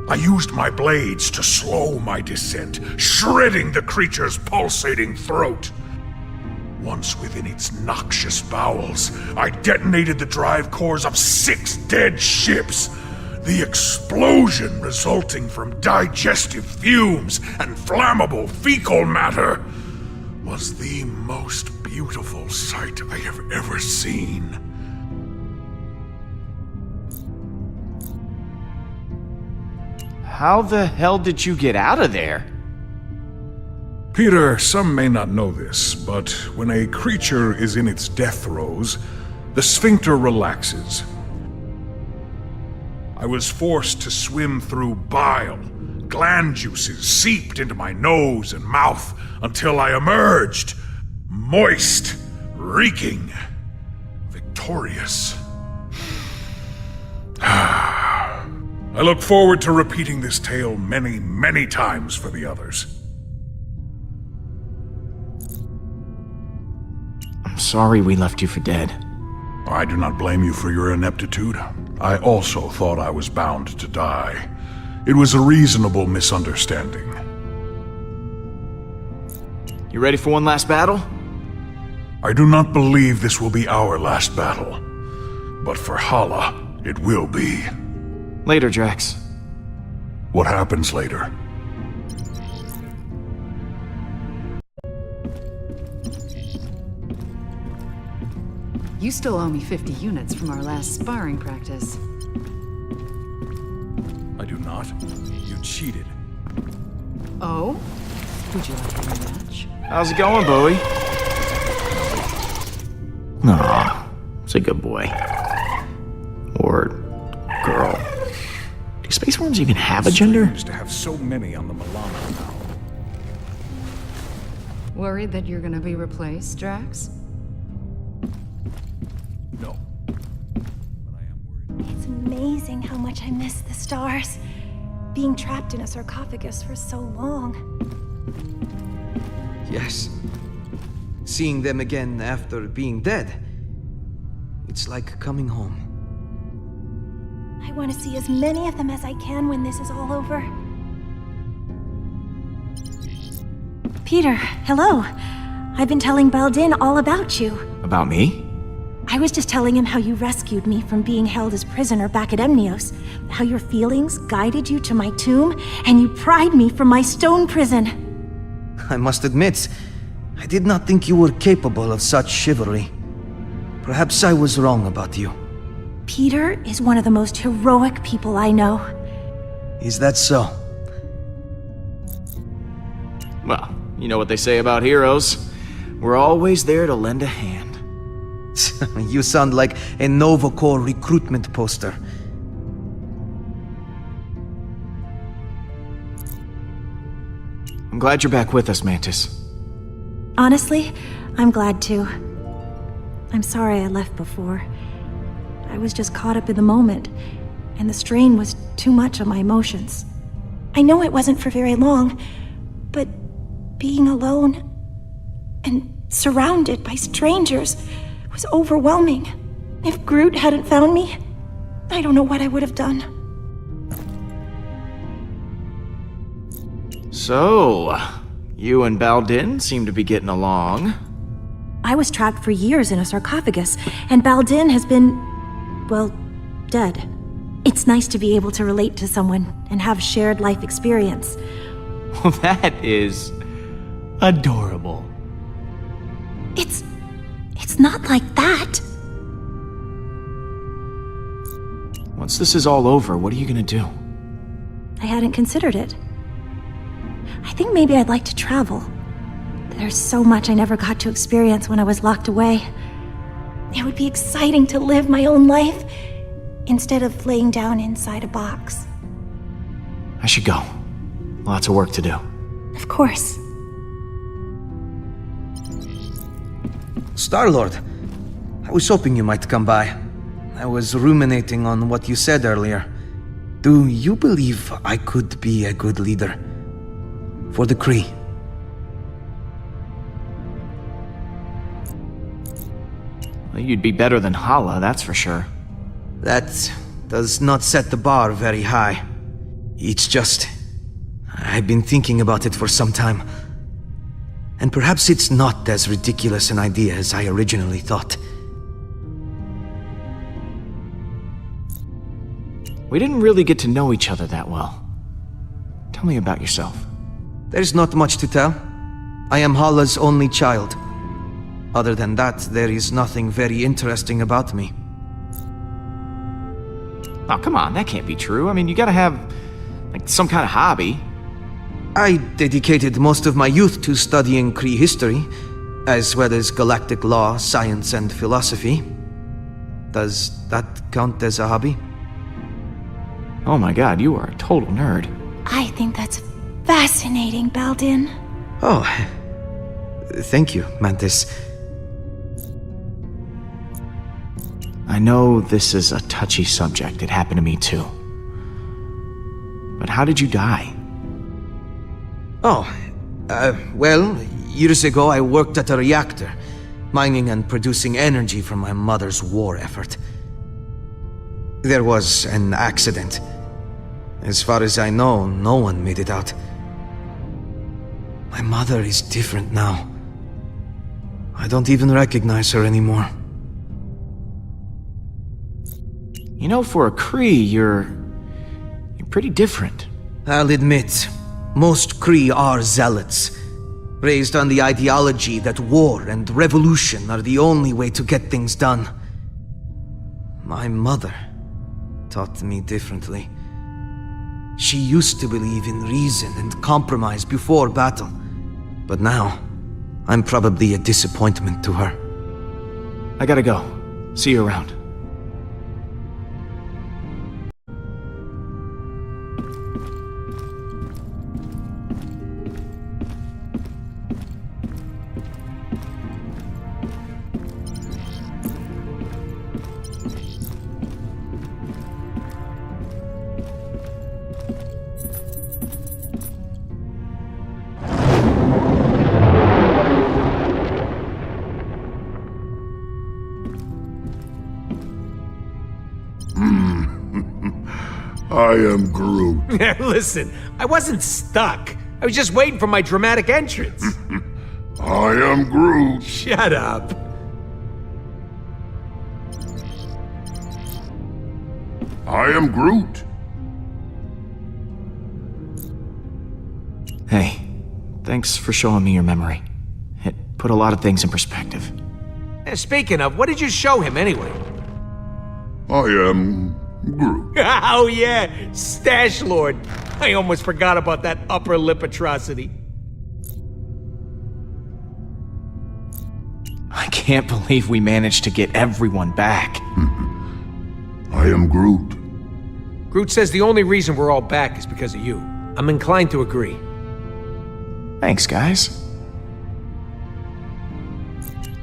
I used my blades to slow my descent, shredding the creature's pulsating throat. Once within its noxious bowels, I detonated the drive cores of 6 dead ships. The explosion resulting from digestive fumes and flammable fecal matter was the most beautiful sight I have ever seen. How the hell did you get out of there? Peter, some may not know this, but when a creature is in its death throes, the sphincter relaxes. I was forced to swim through bile. Gland juices seeped into my nose and mouth until I emerged, moist, reeking, victorious. I look forward to repeating this tale many, many times for the others. I'm sorry we left you for dead. I do not blame you for your ineptitude. I also thought I was bound to die. It was a reasonable misunderstanding. You ready for one last battle? I do not believe this will be our last battle. But for Hala, it will be. Later, Drax. What happens later? You still owe me 50 units from our last sparring practice. I do not. You cheated. Oh? Would you like a rematch? How's it going, Bowie? Aw, it's a good boy. Or girl. Do space worms even have a gender? Strange to have so many on the Milano now. Worried that you're gonna be replaced, Drax? No. But I am worried. It's amazing how much I miss the stars. Being trapped in a sarcophagus for so long. Yes. Seeing them again after being dead. It's like coming home. I want to see as many of them as I can when this is all over. Peter, hello. I've been telling Baldin all about you. About me? I was just telling him how you rescued me from being held as prisoner back at Emnios, how your feelings guided you to my tomb, and you pried me from my stone prison. I must admit, I did not think you were capable of such chivalry. Perhaps I was wrong about you. Peter is one of the most heroic people I know. Is that so? Well, you know what they say about heroes. We're always there to lend a hand. You sound like a Nova Corps recruitment poster. I'm glad you're back with us, Mantis. Honestly, I'm glad too. I'm sorry I left before. I was just caught up in the moment, and the strain was too much on my emotions. I know it wasn't for very long, but being alone and surrounded by strangers was overwhelming. If Groot hadn't found me, I don't know what I would have done. So, you and Baldin seem to be getting along. I was trapped for years in a sarcophagus, and Baldin has been, well, dead. It's nice to be able to relate to someone and have shared life experience. Well, that is adorable. It's not like that. Once this is all over, what are you gonna do? I hadn't considered it. I think maybe I'd like to travel. There's so much I never got to experience when I was locked away. It would be exciting to live my own life instead of laying down inside a box. I should go. Lots of work to do. Of course. Star-Lord, I was hoping you might come by. I was ruminating on what you said earlier. Do you believe I could be a good leader? For the Kree? Well, you'd be better than Hala, that's for sure. That does not set the bar very high. It's just... I've been thinking about it for some time. And perhaps it's not as ridiculous an idea as I originally thought. We didn't really get to know each other that well. Tell me about yourself. There's not much to tell. I am Hala's only child. Other than that, there is nothing very interesting about me. Oh, come on, that can't be true. I mean, you gotta have, like, some kind of hobby. I dedicated most of my youth to studying Kree history, as well as galactic law, science, and philosophy. Does that count as a hobby? Oh my god, you are a total nerd. I think that's fascinating, Baldin. Oh, thank you, Mantis. I know this is a touchy subject. It happened to me too. But how did you die? Well, years ago I worked at a reactor, mining and producing energy from my mother's war effort. There was an accident. As far as I know, no one made it out. My mother is different now. I don't even recognize her anymore. You know, for a Kree, you're pretty different. I'll admit, most Kree are zealots, raised on the ideology that war and revolution are the only way to get things done. My mother taught me differently. She used to believe in reason and compromise before battle, but now, I'm probably a disappointment to her. I gotta go. See you around. I am Groot. Listen, I wasn't stuck. I was just waiting for my dramatic entrance. I am Groot. Shut up. I am Groot. Hey, thanks for showing me your memory. It put a lot of things in perspective. Speaking of, what did you show him anyway? I am Groot. Oh yeah, Stash Lord. I almost forgot about that upper lip atrocity. I can't believe we managed to get everyone back. I am Groot. Groot says the only reason we're all back is because of you. I'm inclined to agree. Thanks, guys.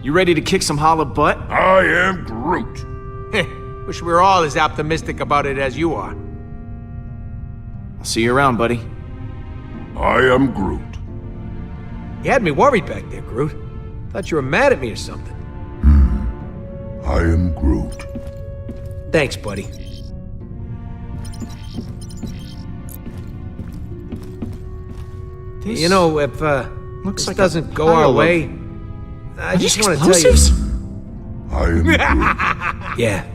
You ready to kick some Hala butt? I am Groot. Wish we were all as optimistic about it as you are. I'll see you around, buddy. I am Groot. You had me worried back there, Groot. Thought you were mad at me or something. I am Groot. Thanks, buddy. You know, if looks this like doesn't a go our pile of- way, I Are just these want to tell you. explosives? I am Groot. Yeah,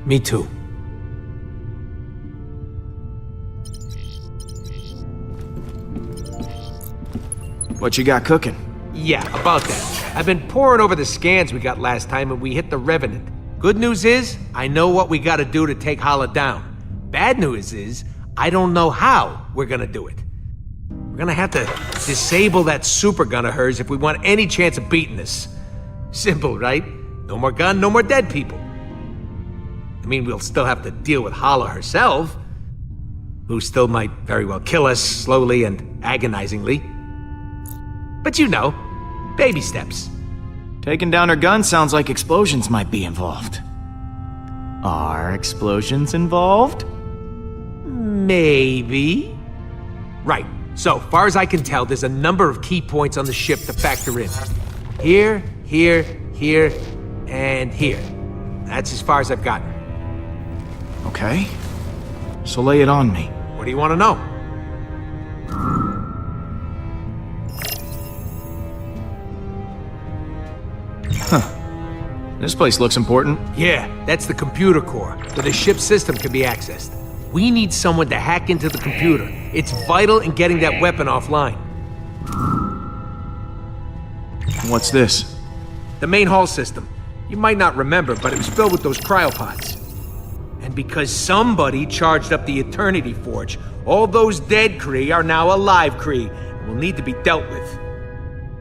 me too. What you got cooking? Yeah, about that. I've been poring over the scans we got last time and we hit the Revenant. Good news is, I know what we gotta do to take Hala down. Bad news is, I don't know how we're gonna do it. We're gonna have to disable that super gun of hers if we want any chance of beating this. Simple, right? No more gun, no more dead people. I mean, we'll still have to deal with Hala herself, who still might very well kill us slowly and agonizingly. But you know, baby steps. Taking down her gun sounds like explosions might be involved. Are explosions involved? Maybe. Right. So, far as I can tell, there's a number of key points on the ship to factor in. Here, here, here, and here. That's as far as I've gotten. Okay. So lay it on me. What do you want to know? This place looks important. Yeah, that's the computer core, where the ship's system can be accessed. We need someone to hack into the computer. It's vital in getting that weapon offline. What's this? The main hull system. You might not remember, but it was filled with those cryopods. And because somebody charged up the Eternity Forge, all those dead Kree are now alive Kree and will need to be dealt with.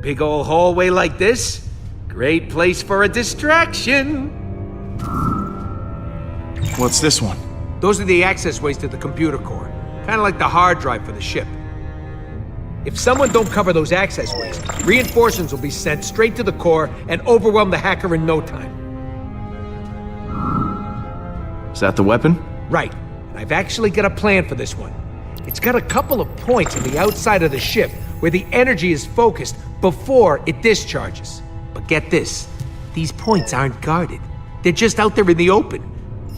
Big ol' hallway like this? Great place for a distraction. What's this one? Those are the access ways to the computer core. Kind of like the hard drive for the ship. If someone don't cover those access ways, reinforcements will be sent straight to the core and overwhelm the hacker in no time. Is that the weapon? Right. And I've actually got a plan for this one. It's got a couple of points on the outside of the ship where the energy is focused before it discharges. But get this, these points aren't guarded. They're just out there in the open.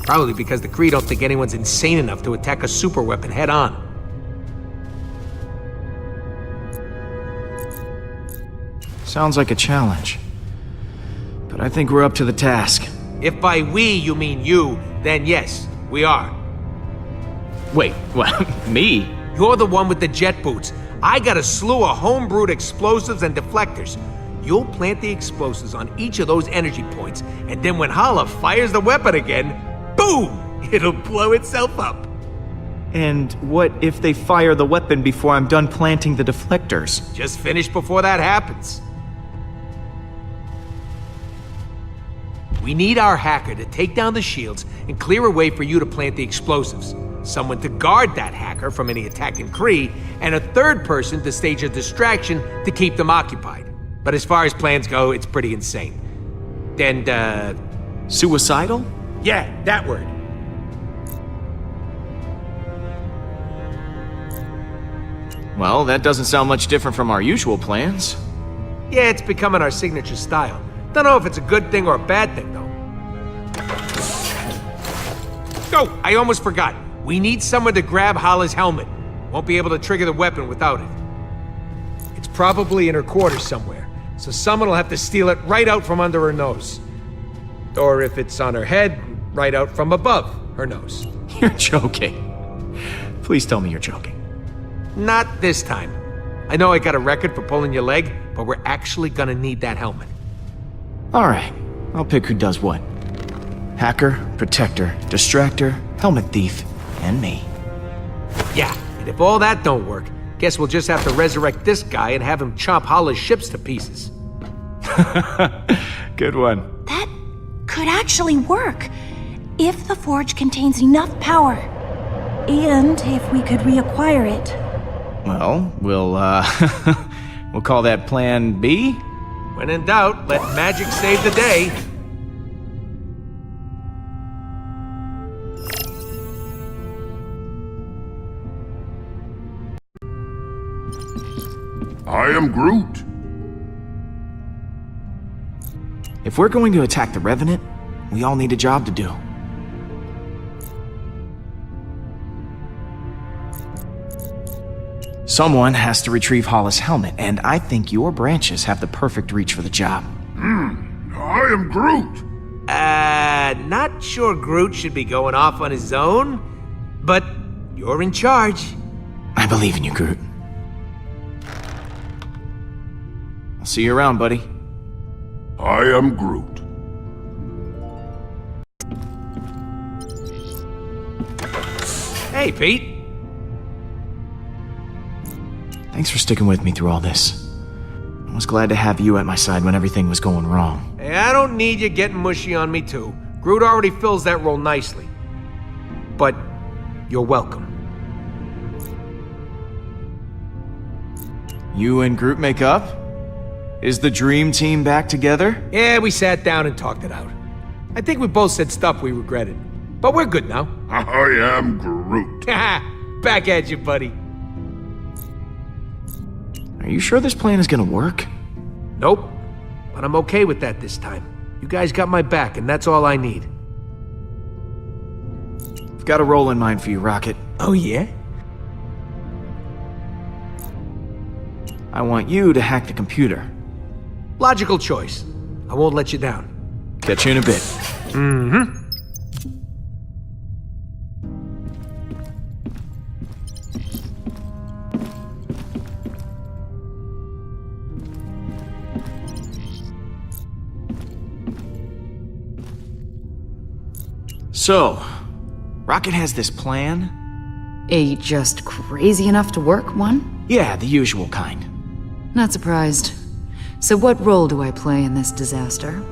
Probably because the Kree don't think anyone's insane enough to attack a superweapon head on. Sounds like a challenge. But I think we're up to the task. If by we you mean you, then yes, we are. Wait, what? Me? You're the one with the jet boots. I got a slew of homebrewed explosives and deflectors. You'll plant the explosives on each of those energy points, and then when Hala fires the weapon again, boom! It'll blow itself up. And what if they fire the weapon before I'm done planting the deflectors? Just finish before that happens. We need our hacker to take down the shields and clear a way for you to plant the explosives. Someone to guard that hacker from any attacking Kree, and a third person to stage a distraction to keep them occupied. But as far as plans go, it's pretty insane. And, Suicidal? yeah, that word. Well, that doesn't sound much different from our usual plans. Yeah, it's becoming our signature style. Don't know if it's a good thing or a bad thing, though. Oh, I almost forgot. We need someone to grab Hala's helmet. Won't be able to trigger the weapon without it. It's probably in her quarters somewhere, so someone will have to steal it right out from under her nose. Or if it's on her head, right out from above her nose. You're joking. Please tell me you're joking. Not this time. I know I got a record for pulling your leg, but we're actually gonna need that helmet. Alright, I'll pick who does what. Hacker, protector, distractor, helmet thief, and me. Yeah, and if all that don't work, guess we'll just have to resurrect this guy and have him chop Hala's ships to pieces. Good one. That could actually work, if the forge contains enough power. And if we could reacquire it. Well, we'll, We'll call that Plan B? When in doubt, let magic save the day. I am Groot. If we're going to attack the Revenant, we all need a job to do. Someone has to retrieve Hala's helmet, and I think your branches have the perfect reach for the job. I am Groot. Not sure Groot should be going off on his own, but you're in charge. I believe in you, Groot. I'll see you around, buddy. I am Groot. Hey, Pete. Thanks for sticking with me through all this. I was glad to have you at my side when everything was going wrong. Hey, I don't need you getting mushy on me, too. Groot already fills that role nicely. But you're welcome. You and Groot make up? Is the dream team back together? Yeah, we sat down and talked it out. I think we both said stuff we regretted. But we're good now. I am Groot. Back at you, buddy. Are you sure this plan is gonna work? Nope. But I'm okay with that this time. You guys got my back, and that's all I need. I've got a role in mind for you, Rocket. Oh, yeah? I want you to hack the computer. Logical choice. I won't let you down. Catch you in a bit. Mm-hmm. So, Rocket has this plan? A just crazy enough to work one? Yeah, the usual kind. Not surprised. So what role do I play in this disaster?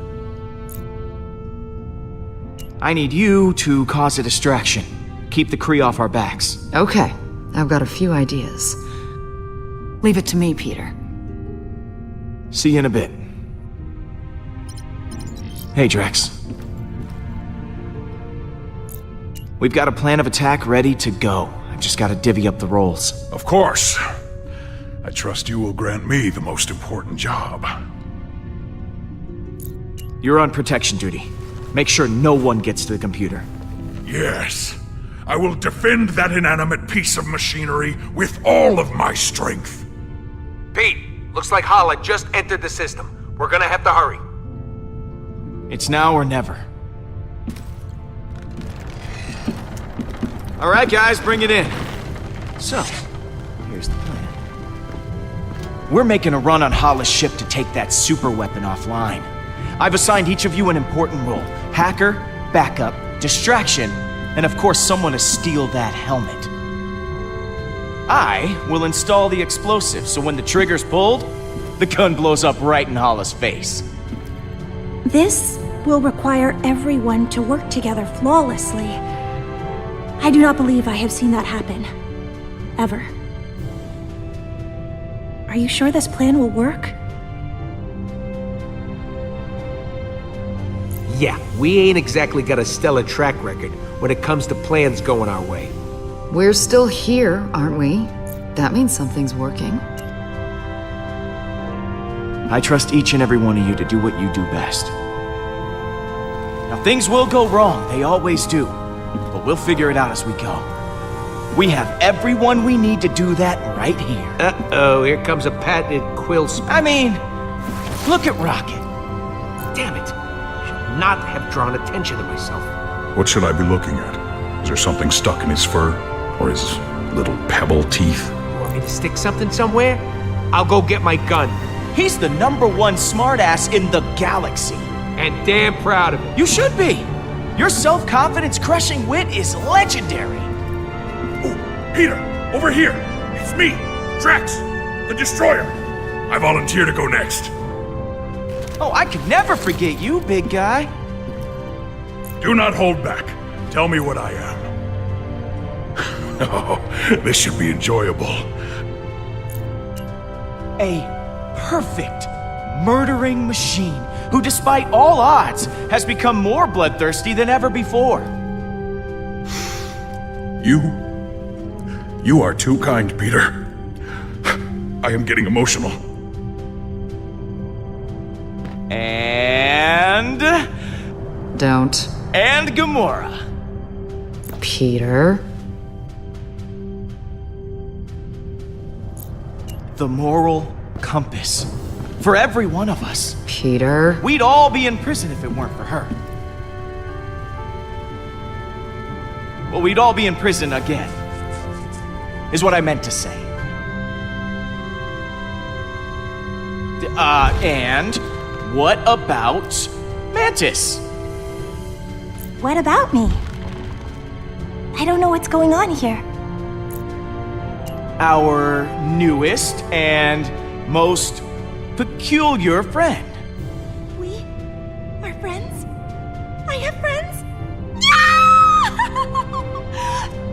I need you to cause a distraction. Keep the Kree off our backs. Okay, I've got a few ideas. Leave it to me, Peter. See you in a bit. Hey, Drax. We've got a plan of attack ready to go. I've just gotta divvy up the roles. Of course. I trust you will grant me the most important job. You're on protection duty. Make sure no one gets to the computer. Yes. I will defend that inanimate piece of machinery with all of my strength. Pete, looks like Hala just entered the system. We're gonna have to hurry. It's now or never. All right, guys, bring it in. So, here's the plan. We're making a run on Hala's ship to take that super weapon offline. I've assigned each of you an important role. Hacker, backup, distraction, and of course someone to steal that helmet. I will install the explosive, so when the trigger's pulled, the gun blows up right in Hala's face. This will require everyone to work together flawlessly. I do not believe I have seen that happen. Ever. Are you sure this plan will work? Yeah, we ain't exactly got a stellar track record when it comes to plans going our way. We're still here, aren't we? That means something's working. I trust each and every one of you to do what you do best. Now, things will go wrong, they always do. But we'll figure it out as we go. We have everyone we need to do that right here. Uh-oh, here comes a patented quill spell. I mean, look at Rocket. Damn it. Should not have drawn attention to myself. What should I be looking at? Is there something stuck in his fur? Or his little pebble teeth? You want me to stick something somewhere? I'll go get my gun. He's the #1 smartass in the galaxy. And damn proud of it. You should be. Your self-confidence crushing wit is legendary. Oh, Peter, over here! It's me, Drax, the Destroyer. I volunteer to go next. Oh, I could never forget you, big guy. Do not hold back. Tell me what I am. Oh, this should be enjoyable. A perfect murdering machine who, despite all odds, has become more bloodthirsty than ever before. You are too kind, Peter. I am getting emotional. And... Don't. And Gamora. Peter. The moral compass. For every one of us. Peter. We'd all be in prison if it weren't for her. Well, we'd all be in prison again, is what I meant to say. And what about Mantis? What about me? I don't know what's going on here. Our newest and most peculiar friend. We are friends? I have friends?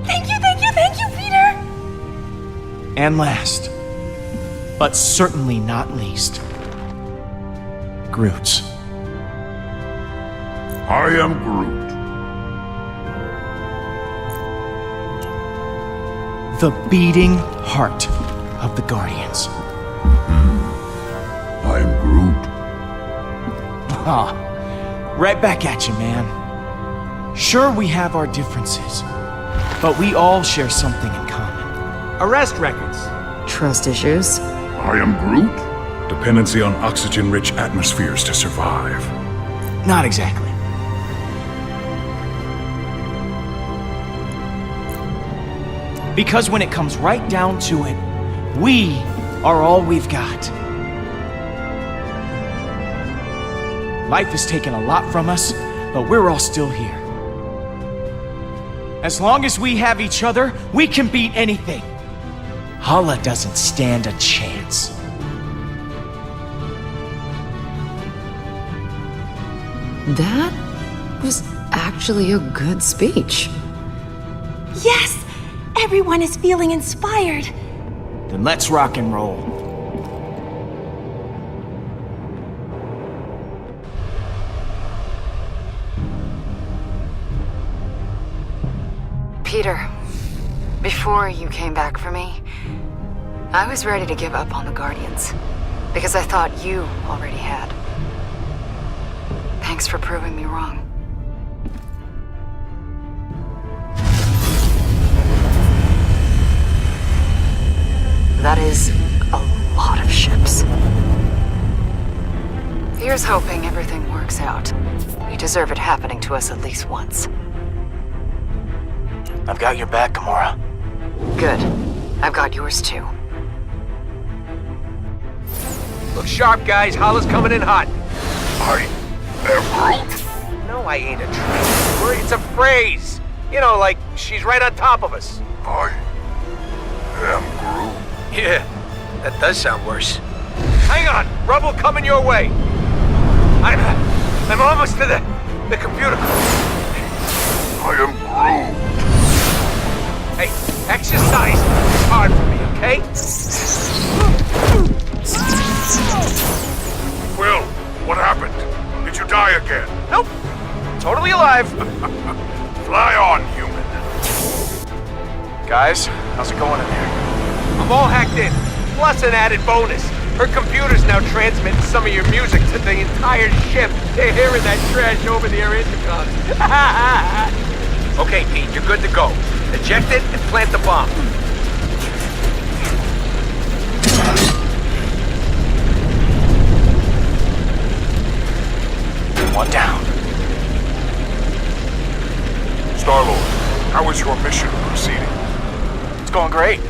Thank you, Peter! And last, but certainly not least, Groot. I am Groot. The beating heart of the Guardians. I am Groot. Ah, right back at you, man. Sure, we have our differences, but we all share something in common. Arrest records. Trust issues. I am Groot. Dependency on oxygen-rich atmospheres to survive. Not exactly. Because when it comes right down to it, we are all we've got. Life has taken a lot from us, but we're all still here. As long as we have each other, we can beat anything. Hala doesn't stand a chance. That was actually a good speech. Yes! Everyone is feeling inspired. Then let's rock and roll. Peter, before you came back for me, I was ready to give up on the Guardians, because I thought you already had. Thanks for proving me wrong. That is a lot of ships. Here's hoping everything works out. We deserve it happening to us at least once. I've got your back, Gamora. Good. I've got yours too. Look sharp, guys. Hala's coming in hot. I am Groot. No, I ain't a tree. It's a phrase. You know, like she's right on top of us. I am Groot. Yeah, that does sound worse. Hang on, rubble coming your way. I'm almost to the computer. I am Groot. Hey, exercise is hard for me, okay? Will, what happened? Did you die again? Nope, totally alive. Fly on, human. Guys, how's it going in there? I'm all hacked in, plus an added bonus. Her computer's now transmitting some of your music to the entire ship. They're hearing that trash over the air intercom. Okay, Pete, you're good to go. Eject it and plant the bomb. One down. Star-Lord, how is your mission proceeding? It's going great.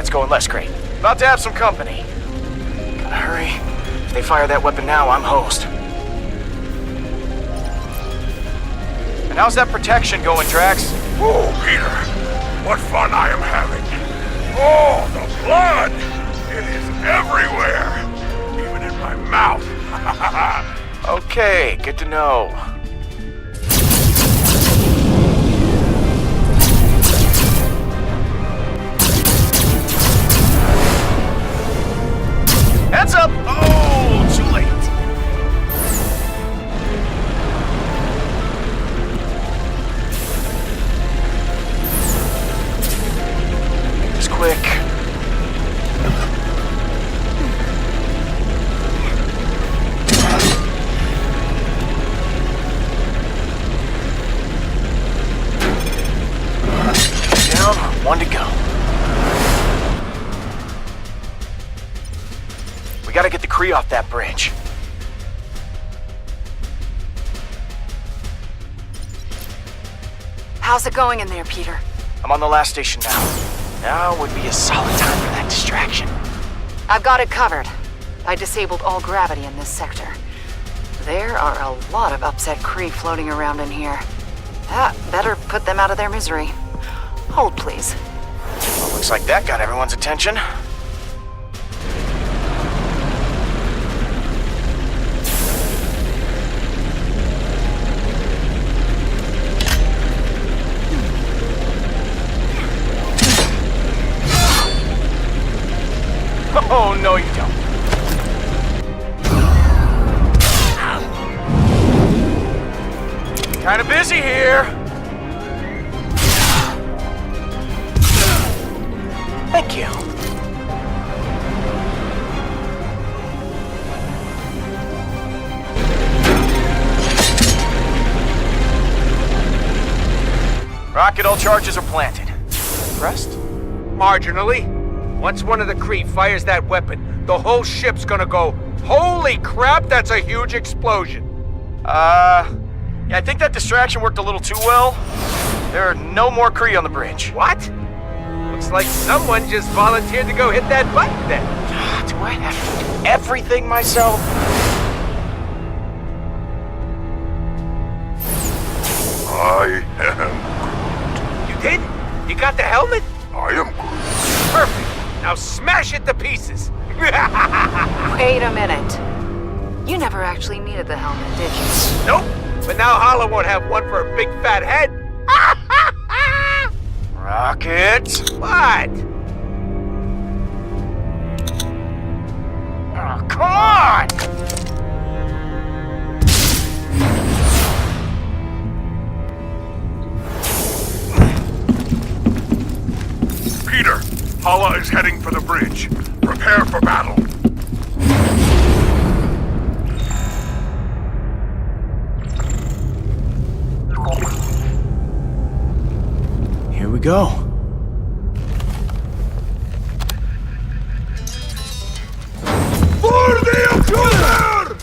It's going less great. About to have some company. Gotta hurry. If they fire that weapon now, I'm host. And how's that protection going, Drax? Oh, Peter, what fun I am having. Oh, the blood! It is everywhere, even in my mouth. Okay, good to know. One to go. We gotta get the Kree off that bridge. How's it going in there, Peter? I'm on the last station now. Now would be a solid time for that distraction. I've got it covered. I disabled all gravity in this sector. There are a lot of upset Kree floating around in here. Better put them out of their misery. Hold, please. Well, looks like that got everyone's attention. Oh, no you don't. Kinda busy here. Thank you. Rocket, all charges are planted. Impressed? Marginally. Once one of the Kree fires that weapon, the whole ship's gonna go, holy crap, that's a huge explosion. Yeah, I think that distraction worked a little too well. There are no more Kree on the bridge. What? Looks like someone just volunteered to go hit that button then. Do I have to do everything myself? I am You did? You got the helmet? I am Groot. Perfect. Now smash it to pieces. Wait a minute. You never actually needed the helmet, did you? Nope. But now Hala won't have one for a big fat head. Rocket! What? Oh, come on! Peter, Hala is heading for the bridge. Prepare for battle. Here we go. For the intruder!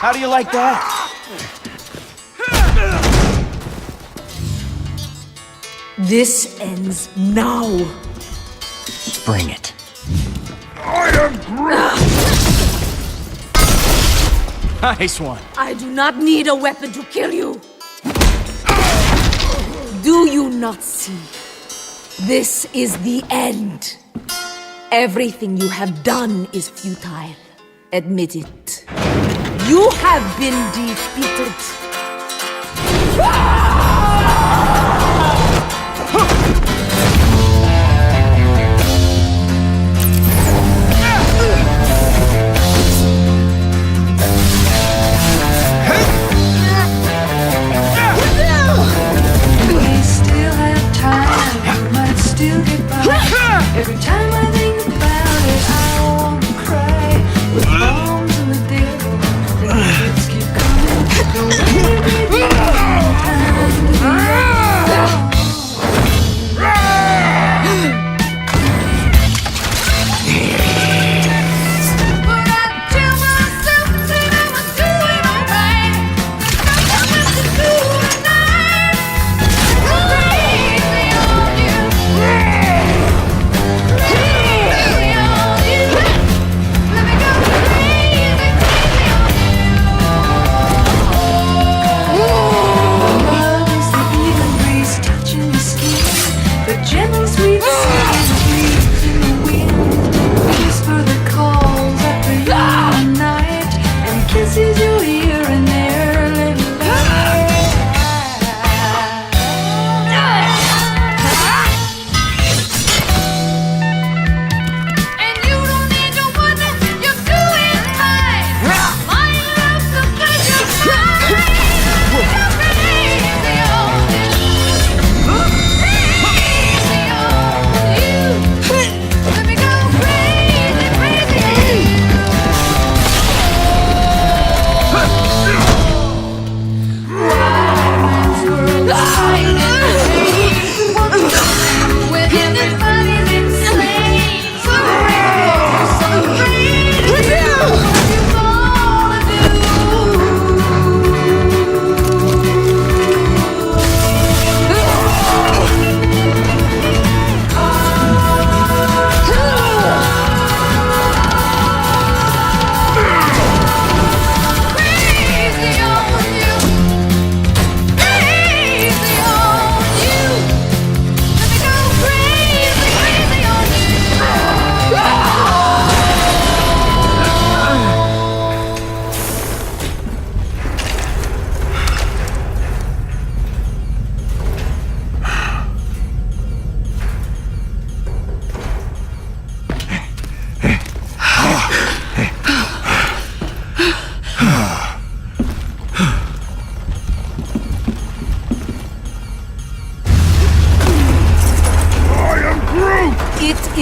How do you like that? This ends now. Bring it. I am Groot! Nice one. I do not need a weapon to kill you. Do you not see? This is the end. Everything you have done is futile. Admit it. You have been defeated. Every time I think about it, I want to cry. With bombs in the devil, the kids keep coming. Don't leave me behind.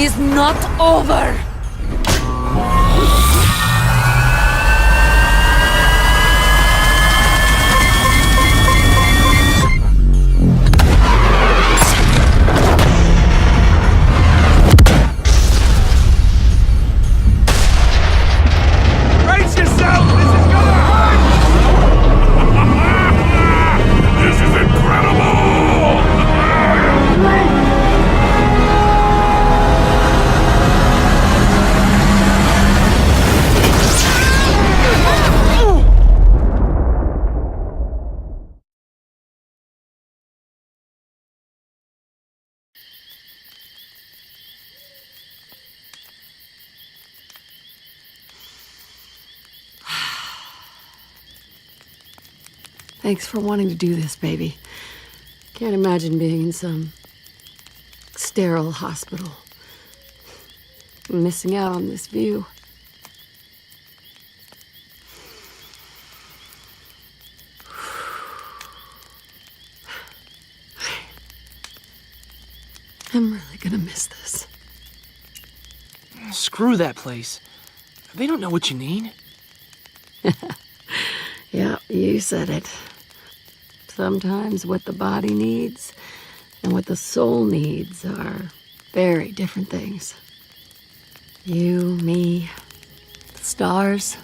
is not over! Brace yourself! This is gonna hurt! This is incredible! Thanks for wanting to do this, baby. Can't imagine being in some sterile hospital. Missing out on this view. I'm really gonna miss this. Screw that place. They don't know what you need. Yeah, you said it. Sometimes what the body needs and what the soul needs are very different things. You, me, the stars.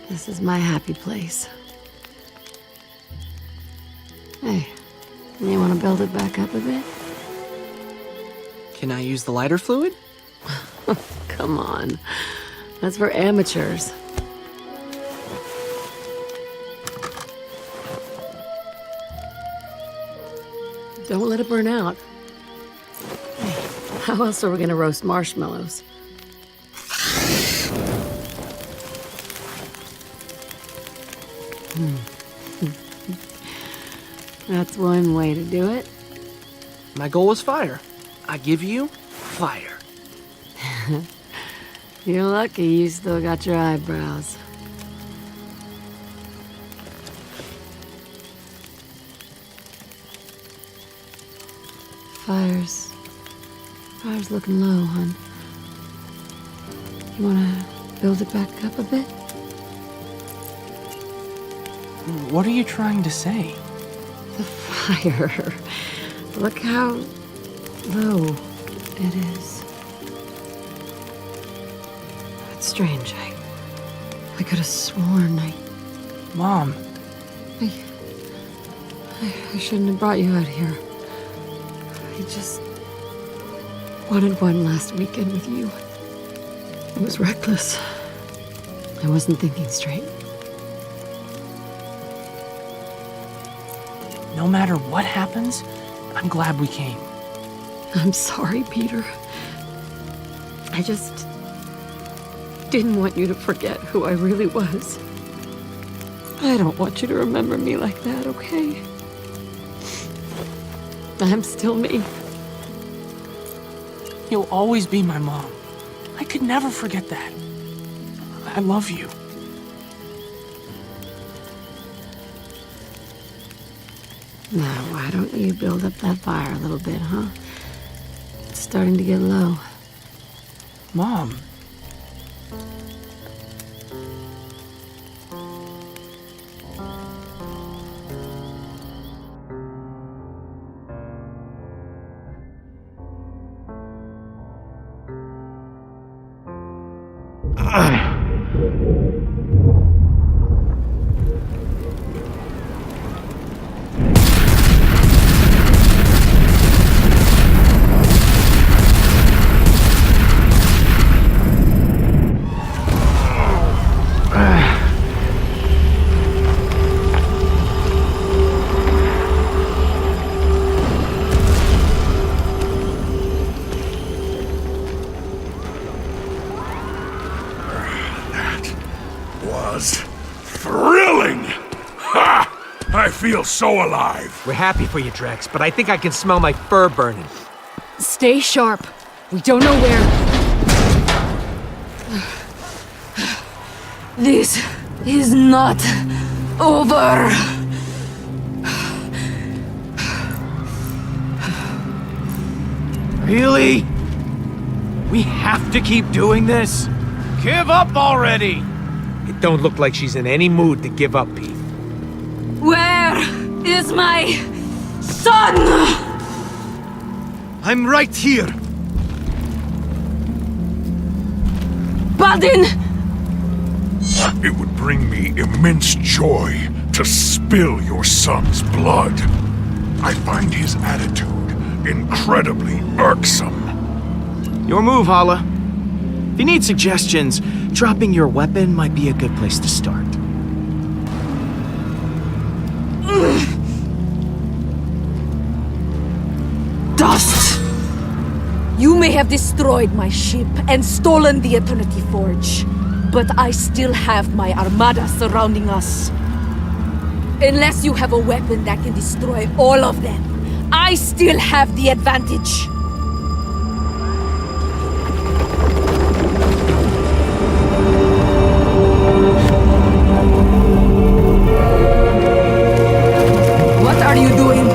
This is my happy place. Hey, you want to build it back up a bit? Can I use the lighter fluid? Come on. That's for amateurs. Don't let it burn out. Hey, how else are we gonna roast marshmallows? That's one way to do it. My goal is fire. I give you fire. You're lucky you still got your eyebrows. Fire's looking low, hon. You wanna build it back up a bit? What are you trying to say? The fire. Look how low it is. It's strange. I could have sworn Mom, I shouldn't have brought you out here. I just wanted one last weekend with you. It was reckless. I wasn't thinking straight. no matter what happens, I'm glad we came. I'm sorry, Peter. I just didn't want you to forget who I really was. I don't want you to remember me like that, okay? I'm still me. You'll always be my mom. I could never forget that. I love you. Now, why don't you build up that fire a little bit, huh? It's starting to get low. Mom. Thrilling! Ha! I feel so alive. We're happy for you, Drex, but I think I can smell my fur burning. Stay sharp. We don't know where. This is not over. Are Really? We have to keep doing this? Give up already! It don't look like she's in any mood to give up, Pete. Where is my son? I'm right here. Baldin! It would bring me immense joy to spill your son's blood. I find his attitude incredibly irksome. Your move, Hala. If you need suggestions, dropping your weapon might be a good place to start. Dust! You may have destroyed my ship and stolen the Eternity Forge, but I still have my armada surrounding us. Unless you have a weapon that can destroy all of them, I still have the advantage. What are you doing?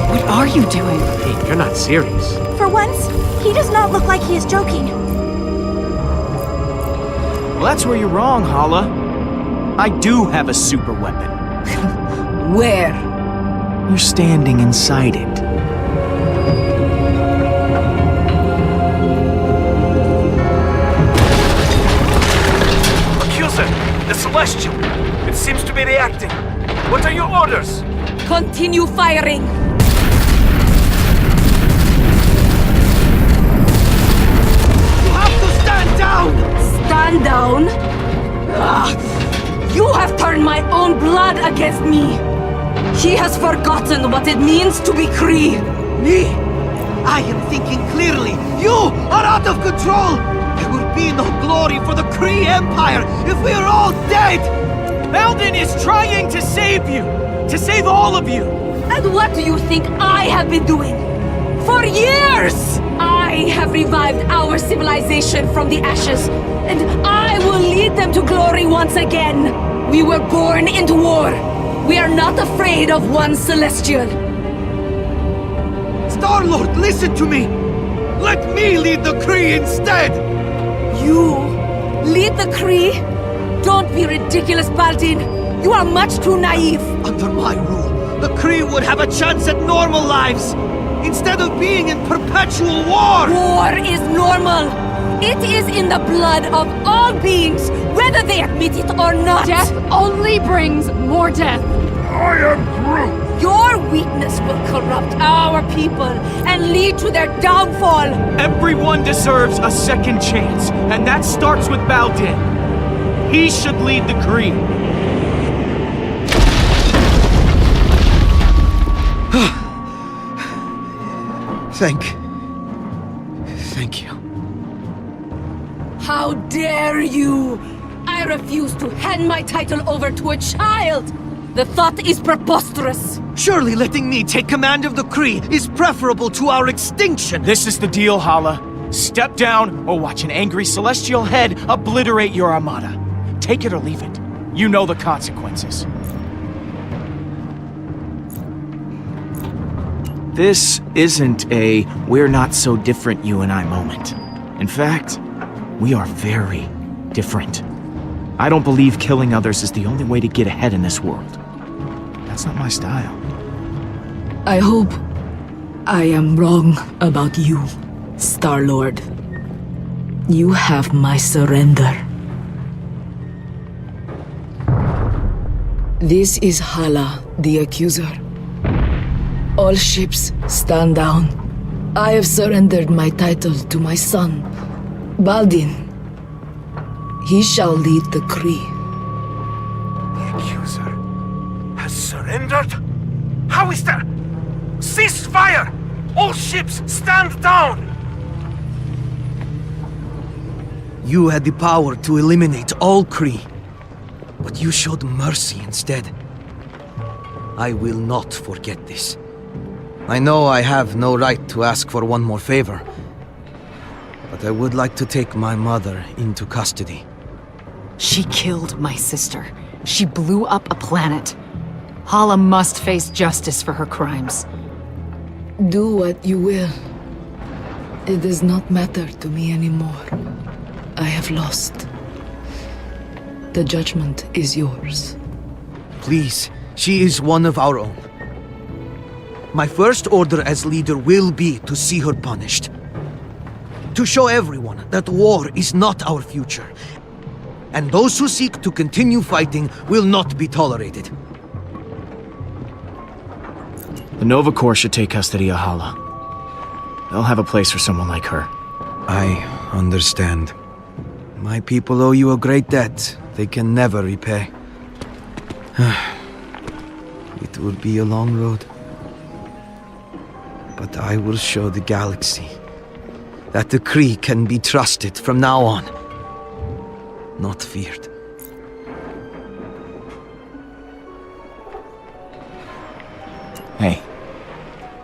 What are you doing? Pete, you're not serious. For once, he does not look like he is joking. Well, that's where you're wrong, Hala. I do have a super weapon. Where? You're standing inside it. Accuser, the Celestial. It seems to be reacting. What are your orders? Continue firing! You have to stand down! Stand down? You have turned my own blood against me! He has forgotten what it means to be Kree! Me? I am thinking clearly. You are out of control! There will be no glory for the Kree Empire if we are all dead! Baldin is trying to save you! To save all of you! And what do you think I have been doing? For years! I have revived our civilization from the ashes, and I will lead them to glory once again! We were born into war! We are not afraid of one Celestial! Star-Lord, listen to me! Let me lead the Kree instead! You lead the Kree? Don't be ridiculous, Baldin! You are much too naive! Under my rule, the Kree would have a chance at normal lives, instead of being in perpetual war! War is normal! It is in the blood of all beings, whether they admit it or not! Death only brings more death. I am Groot! Your weakness will corrupt our people and lead to their downfall! Everyone deserves a second chance, and that starts with Baldin. He should lead the Kree. Thank you. How dare you! I refuse to hand my title over to a child! The thought is preposterous! Surely letting me take command of the Kree is preferable to our extinction! This is the deal, Hala. Step down or watch an angry celestial head obliterate your armada. Take it or leave it. You know the consequences. This isn't a we're not so different you and I moment. In fact, we are very different. I don't believe killing others is the only way to get ahead in this world. That's not my style. I hope I am wrong about you, Star-Lord. You have my surrender. This is Hala, the Accuser. All ships, stand down. I have surrendered my title to my son, Baldin. He shall lead the Kree. The Accuser has surrendered? How is that? Cease fire! All ships, stand down! You had the power to eliminate all Kree, but you showed mercy instead. I will not forget this. I know I have no right to ask for one more favor, but I would like to take my mother into custody. She killed my sister. She blew up a planet. Hala must face justice for her crimes. Do what you will. It does not matter to me anymore. I have lost. The judgment is yours. Please, she is one of our own. My first order as leader will be to see her punished. To show everyone that war is not our future. And those who seek to continue fighting will not be tolerated. The Nova Corps should take custody of Hala. They'll have a place for someone like her. I understand. My people owe you a great debt they can never repay. It will be a long road. But I will show the galaxy that the Kree can be trusted from now on, not feared. Hey,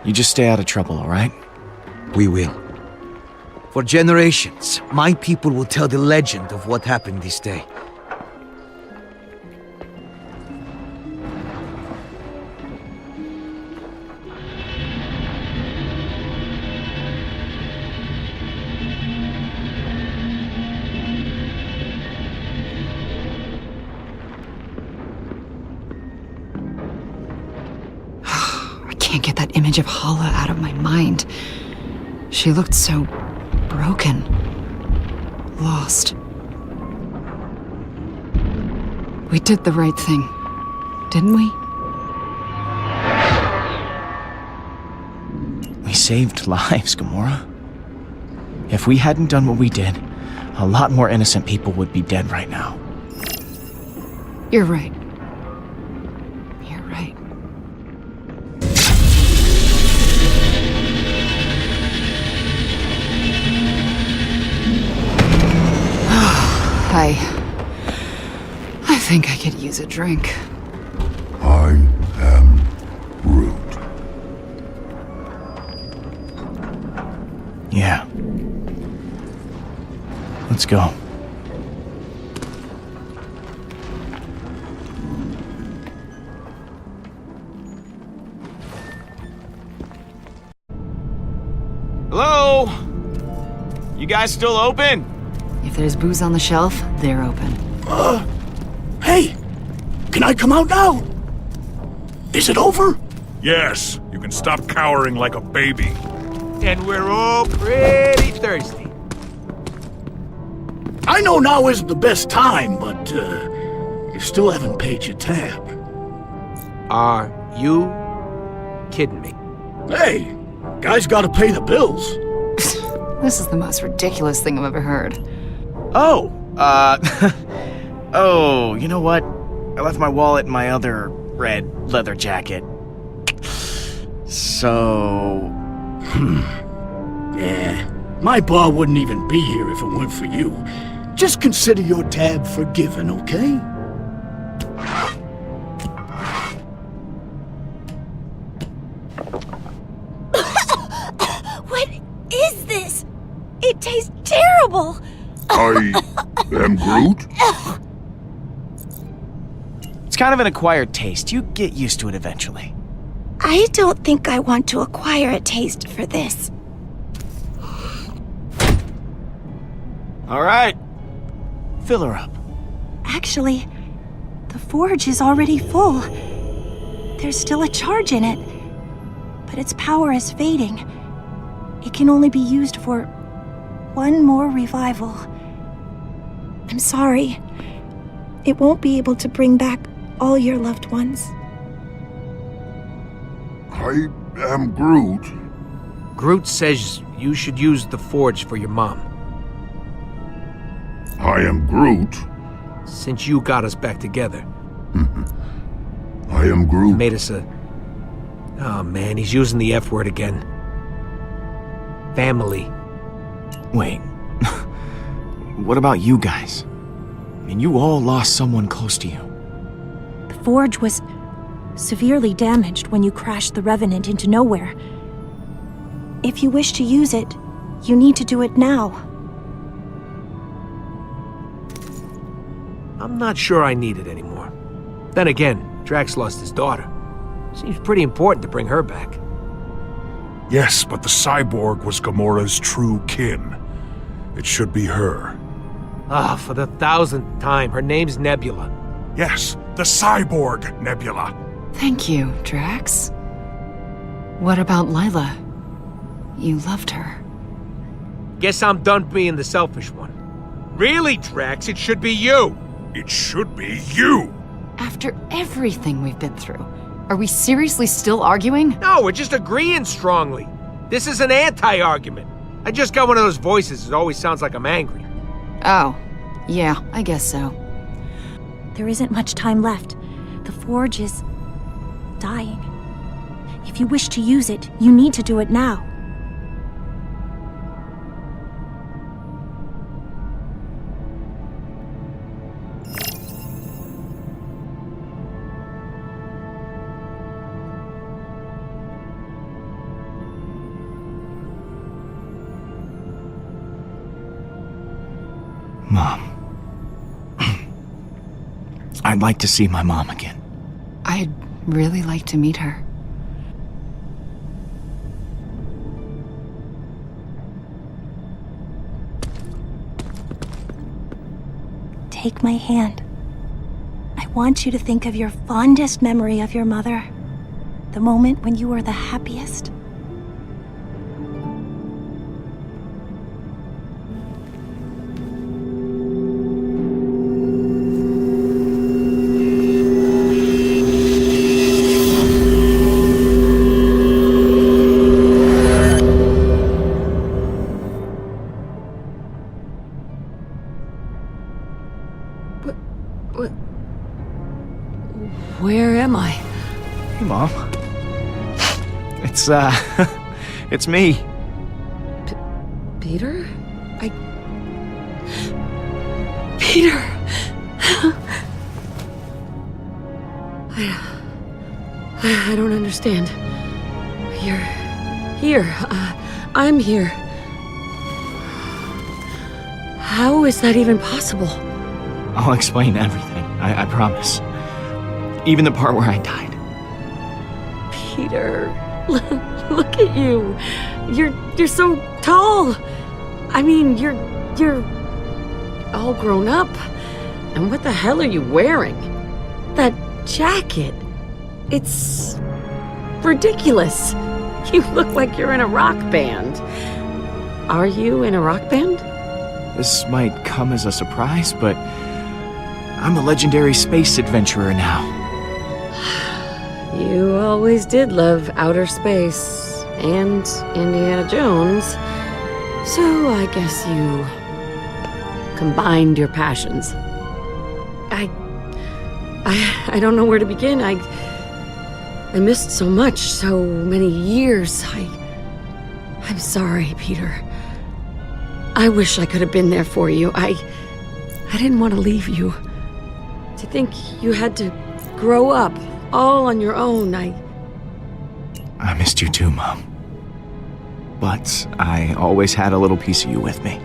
you just stay out of trouble, all right? We will. For generations, my people will tell the legend of what happened this day. I can't get that image of Hala out of my mind. She looked so broken. Lost. We did the right thing, didn't we? We saved lives, Gamora. If we hadn't done what we did, a lot more innocent people would be dead right now. You're right. You're right. I think I could use a drink. I am Groot. Yeah. Let's go. Hello? You guys still open? If there's booze on the shelf, they're open. Hey! Can I come out now? Is it over? Yes, you can stop cowering like a baby. And we're all pretty thirsty. I know now isn't the best time, but you still haven't paid your tab. Are you kidding me? Hey, guys gotta pay the bills. This is the most ridiculous thing I've ever heard. Oh, oh, you know what? I left my wallet in my other red leather jacket. So... Yeah, my bar wouldn't even be here if it weren't for you. Just consider your tab forgiven, okay? What is this? It tastes terrible! I am Groot? It's kind of an acquired taste. You get used to it eventually. I don't think I want to acquire a taste for this. All right. Fill her up. Actually, the forge is already full. There's still a charge in it, but its power is fading. It can only be used for one more revival. I'm sorry. It won't be able to bring back all your loved ones. I am Groot. Groot says you should use the forge for your mom. I am Groot. Since you got us back together. I am Groot. Made us a... Oh man, he's using the F word again. Family. Wait. What about you guys? I mean, you all lost someone close to you. The forge was severely damaged when you crashed the Revenant into nowhere. If you wish to use it, you need to do it now. I'm not sure I need it anymore. Then again, Drax lost his daughter. Seems pretty important to bring her back. Yes, but the cyborg was Gamora's true kin. It should be her. Ah, for the 1000th time, her name's Nebula. Yes, the cyborg Nebula. Thank you, Drax. What about Lila? You loved her. Guess I'm done being the selfish one. Really, Drax, it should be you! It should be you! After everything we've been through, are we seriously still arguing? No, we're just agreeing strongly. This is an anti-argument. I just got one of those voices that always sounds like I'm angry. Oh, yeah, I guess so. There isn't much time left. The forge is dying. If you wish to use it, you need to do it now. Mom. I'd like to see my mom again. I'd really like to meet her. Take my hand. I want you to think of your fondest memory of your mother. The moment when you were the happiest. Where am I? Hey, Mom. It's, it's me. Peter? Peter! I don't understand. You're here. I'm here. How is that even possible? I'll explain everything, I promise. Even the part where I died. Peter, look at you. You're so tall. I mean, you're all grown up. And what the hell are you wearing? That jacket. It's ridiculous. You look like you're in a rock band. Are you in a rock band? This might come as a surprise, but I'm a legendary space adventurer now. You always did love outer space and Indiana Jones, so I guess you combined your passions. I don't know where to begin. I missed so much, so many years. I'm sorry, Peter. I wish I could have been there for you. I didn't want to leave you. To think you had to grow up all on your own, I missed you too, Mom. But I always had a little piece of you with me.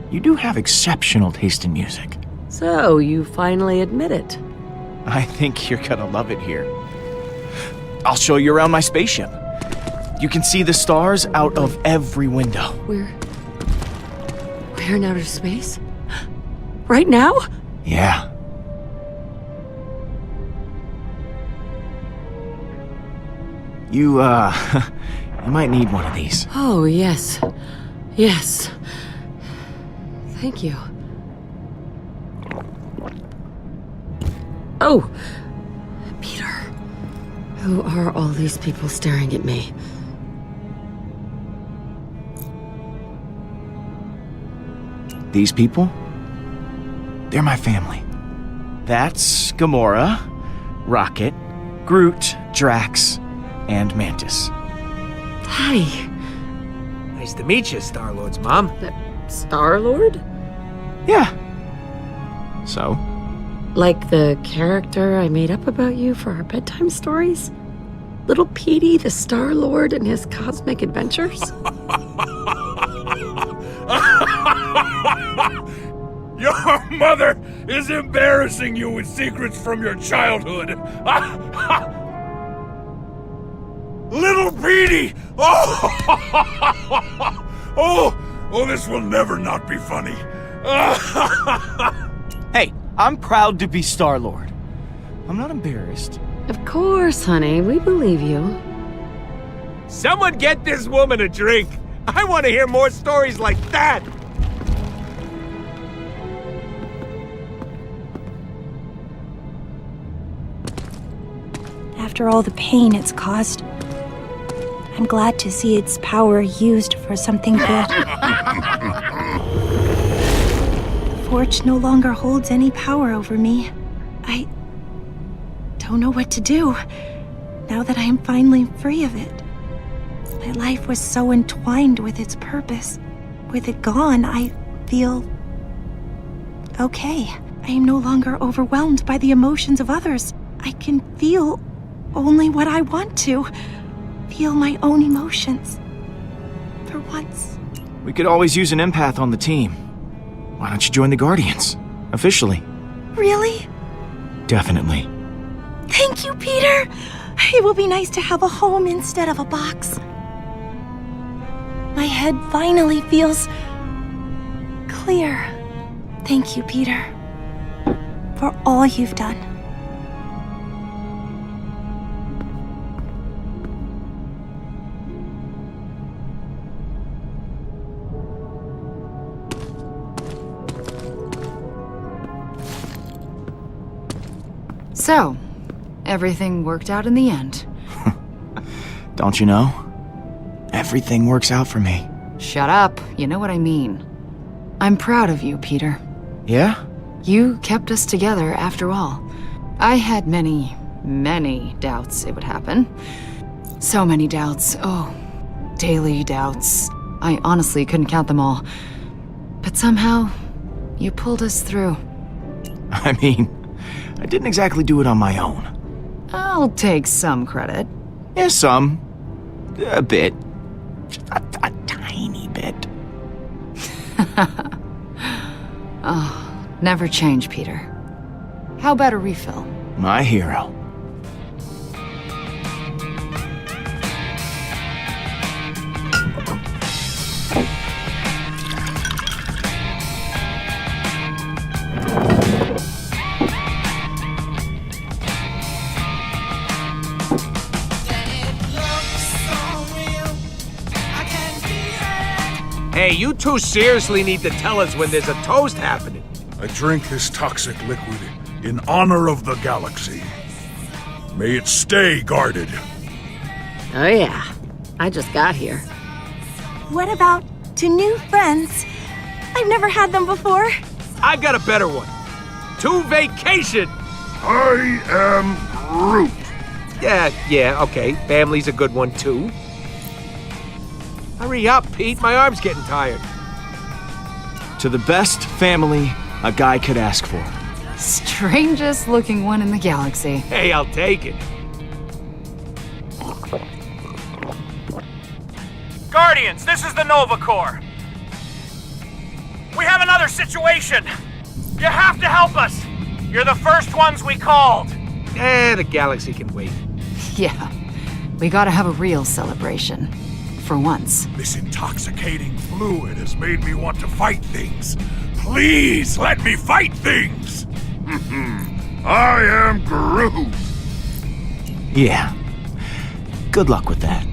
You do have exceptional taste in music. So, you finally admit it. I think you're gonna love it here. I'll show you around my spaceship. You can see the stars out of every window. We're in outer space? Right now? Yeah. You might need one of these. Oh, yes. Yes. Thank you. Oh! Peter. Who are all these people staring at me? These people? They're my family. That's Gamora, Rocket, Groot, Drax, and Mantis. Hi. Nice to meet you, Star-Lord's mom. Star-Lord? Yeah. So? Like the character I made up about you for our bedtime stories? Little Petey, the Star-Lord, and his cosmic adventures? Your mother is embarrassing you with secrets from your childhood. Little Petey! Oh! Oh, this will never not be funny. Hey, I'm proud to be Star-Lord. I'm not embarrassed. Of course, honey, we believe you. Someone get this woman a drink. I want to hear more stories like that. After all the pain it's caused, I'm glad to see its power used for something good. The Forge no longer holds any power over me. I don't know what to do now that I am finally free of it. My life was so entwined with its purpose. With it gone, I feel okay. I am no longer overwhelmed by the emotions of others. I can feel only what I want to. Feel my own emotions. For once. We could always use an empath on the team. Why don't you join the Guardians? Officially. Really? Definitely. Thank you, Peter! It will be nice to have a home instead of a box. My head finally feels clear. Thank you, Peter, for all you've done. So, everything worked out in the end. Don't you know? Everything works out for me. Shut up. You know what I mean. I'm proud of you, Peter. Yeah? You kept us together after all. I had many, many doubts it would happen. So many doubts. Oh, daily doubts. I honestly couldn't count them all. But somehow, you pulled us through. I mean, I didn't exactly do it on my own. I'll take some credit. Yeah, some. A bit. Just a tiny bit. Oh, never change, Peter. How about a refill? My hero. Hey, you two seriously need to tell us when there's a toast happening. I drink this toxic liquid in honor of the galaxy. May it stay guarded. Oh yeah, I just got here. What about to new friends? I've never had them before. I've got a better one. To vacation! I am Groot. Yeah, okay. Family's a good one, too. Hurry up, Pete. My arm's getting tired. To the best family a guy could ask for. Strangest looking one in the galaxy. Hey, I'll take it. Guardians, this is the Nova Corps. We have another situation. You have to help us. You're the first ones we called. The galaxy can wait. Yeah, we gotta have a real celebration. For once. This intoxicating fluid has made me want to fight things. Please let me fight things. I am Groot. Yeah. Good luck with that.